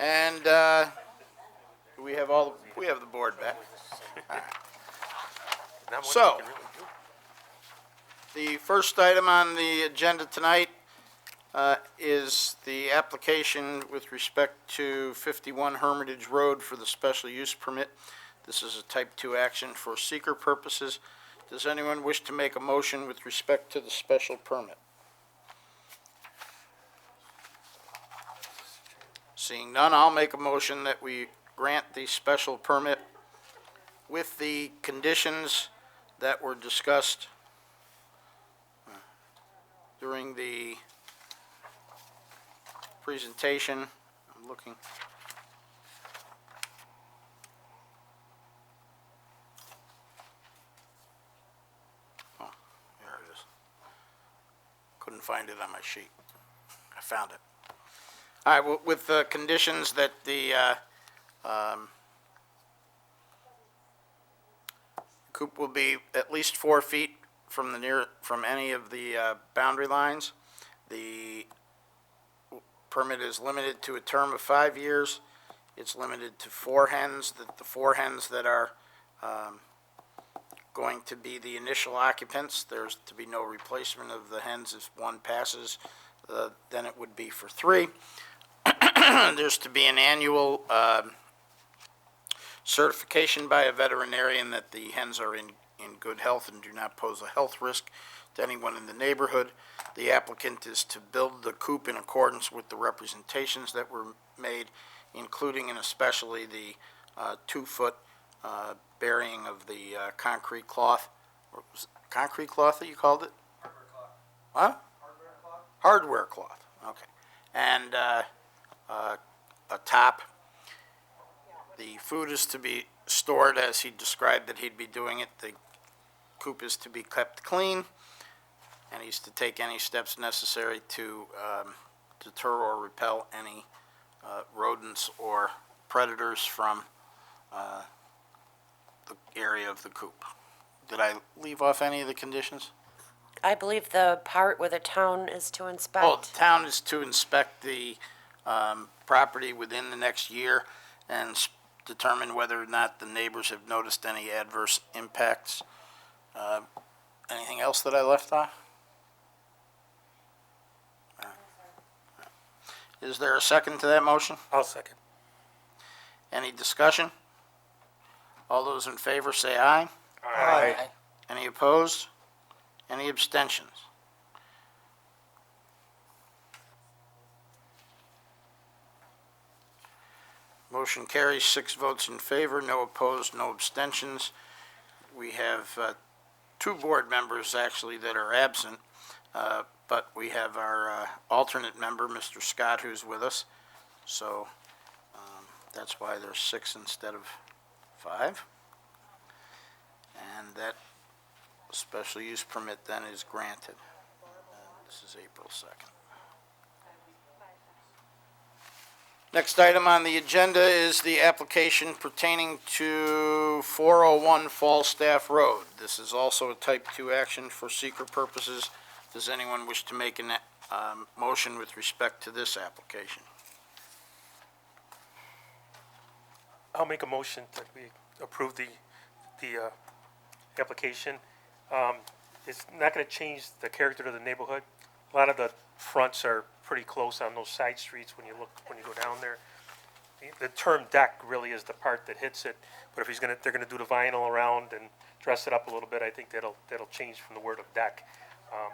And, we have the board back. Not much So- you can really do. The first item on the agenda tonight is the application with respect to 51 Hermitage Road for the special use permit. This is a type 2 action for seeker purposes. Does anyone wish to make a motion with respect to the special permit? Seeing none, I'll make a motion that we grant the special permit with the conditions that were discussed during the presentation. I'm looking. Oh, there it is. Couldn't find it on my sheet. I found it. All right, well, with the conditions that the coop will be at least 4 feet from from any of the boundary lines. The permit is limited to a term of 5 years. It's limited to 4 hens, the 4 hens that are going to be the initial occupants. There's to be no replacement of the hens if one passes, then it would be for 3. There's to be an annual certification by a veterinarian that the hens are in good health and do not pose a health risk to anyone in the neighborhood. The applicant is to build the coop in accordance with the representations that were made, including and especially the 2-foot burying of the concrete cloth. Or was it concrete cloth that you called it? Hardware cloth. Huh? Hardware cloth. Hardware cloth, okay. And a top. The food is to be stored as he described that he'd be doing it. The coop is to be kept clean, and he's to take any steps necessary to deter or repel any rodents or predators from the area of the coop. Did I leave off any of the conditions? I believe the part where the town is to inspect. Oh, the town is to inspect the property within the next year and determine whether or not the neighbors have noticed any adverse impacts. Anything else that I left off? Is there a second to that motion? I'll second. Any discussion? All those in favor say aye. Aye. Any opposed? Any abstentions? Motion carries 6 votes in favor, no opposed, no abstentions. We have 2 board members actually that are absent, but we have our alternate member, Mr. Scott, who's with us. So that's why there's 6 instead of 5. And that special use permit then is granted. This is April 2nd. Next item on the agenda is the application pertaining to 401 Falstaff Road. This is also a type 2 action for seeker purposes. Does anyone wish to make a motion with respect to this application? I'll make a motion that we approve the application. It's not gonna change the character of the neighborhood. A lot of the fronts are pretty close on those side streets when you go down there. The term deck really is the part that hits it, but if they're gonna do the vinyl around and dress it up a little bit, I think that'll change from the word of deck. Are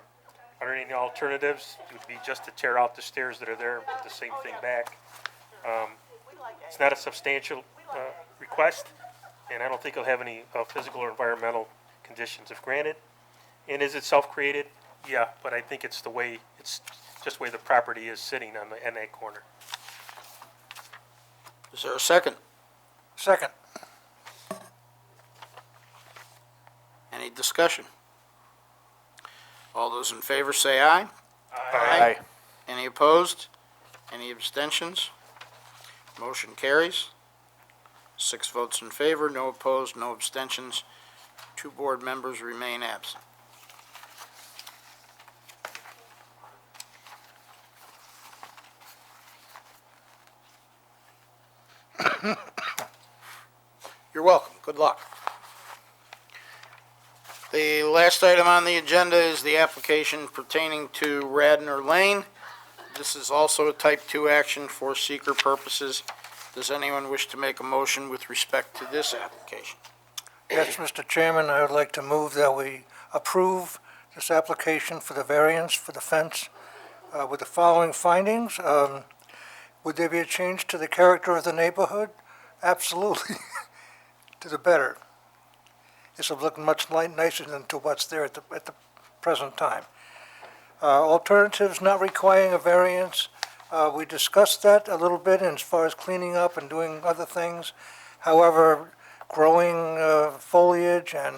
there any alternatives? It would be just to tear out the stairs that are there, put the same thing back. It's not a substantial request, and I don't think it'll have any physical or environmental conditions if granted. And is it self-created? Yeah, but I think it's just the way the property is sitting in that corner. Is there a second? Second. Any discussion? All those in favor say aye. Aye. Any opposed? Any abstentions? Motion carries. 6 votes in favor, no opposed, no abstentions. 2 board members remain absent. You're welcome. Good luck. The last item on the agenda is the application pertaining to Radnor Lane. This is also a type 2 action for seeker purposes. Does anyone wish to make a motion with respect to this application? Yes, Mr. Chairman, I would like to move that we approve this application for the variance for the fence with the following findings. Would there be a change to the character of the neighborhood? Absolutely, to the better. This will look much nicer than to what's there at the present time. Alternatives not requiring a variance, we discussed that a little bit as far as cleaning up and doing other things. However, growing foliage and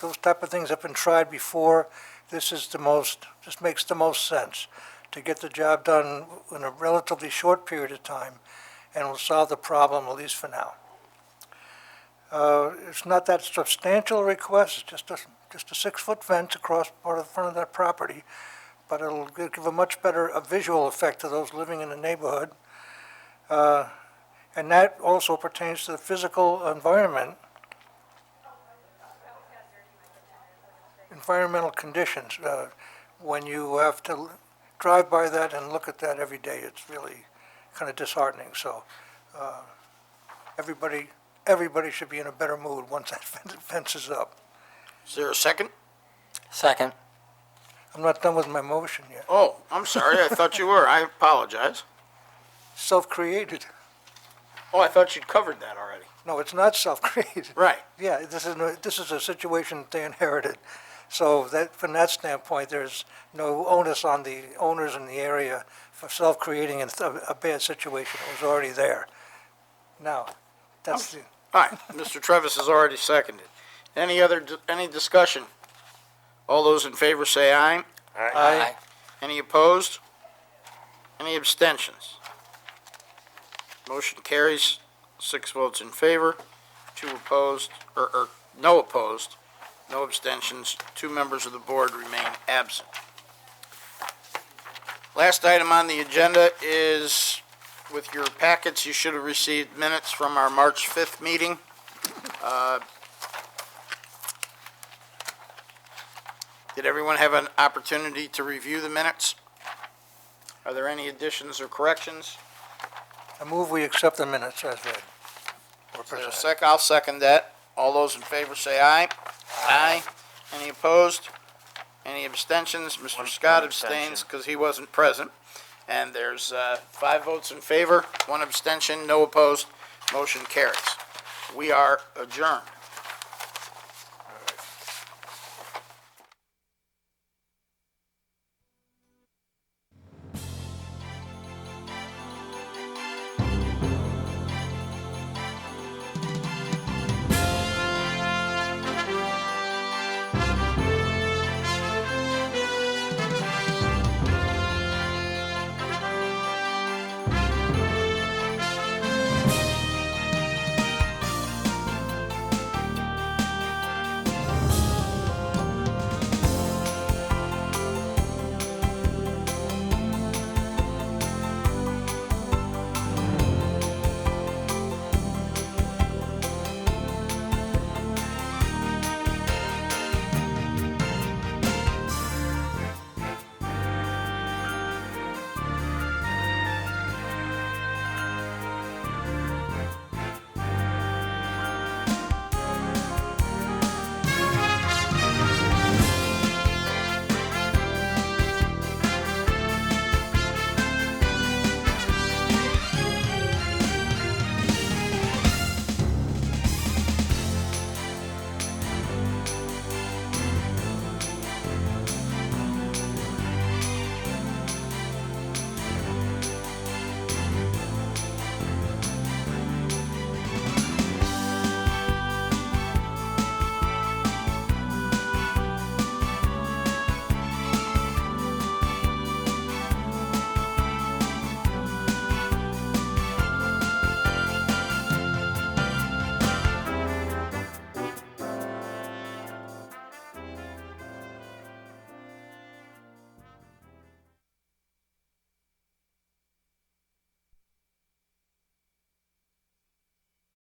those type of things have been tried before. This makes the most sense to get the job done in a relatively short period of time and will solve the problem, at least for now. It's not that substantial a request, it's just a 6-foot fence across part of the front of that property, but it'll give a much better visual effect to those living in the neighborhood. And that also pertains to the physical environmental conditions. When you have to drive by that and look at that every day, it's really kind of disheartening. So everybody should be in a better mood once that fence is up. Is there a second? Second. I'm not done with my motion yet. Oh, I'm sorry. I thought you were. I apologize. Self-created. Oh, I thought you'd covered that already. No, it's not self-created. Right. Yeah, this is a situation that they inherited. So that, from that standpoint, there's no onus on the owners in the area for self-creating a bad situation. It was already there. Now, that's the... All right, Mr. Trevis has already seconded. Any discussion? All those in favor say aye. Aye. Any opposed? Any abstentions? Motion carries, 6 votes in favor, 2 opposed, or no opposed, no abstentions. 2 members of the board remain absent. Last item on the agenda is, with your packets, you should have received minutes from our March 5th meeting. Did everyone have an opportunity to review the minutes? Are there any additions or corrections? I move we accept the minutes as read. Is there a second? I'll second that. All those in favor say aye. Aye. Any opposed? Any abstentions? Mr. Scott abstains because he wasn't present. And there's 5 votes in favor, 1 abstention, no opposed. Motion carries. We are adjourned.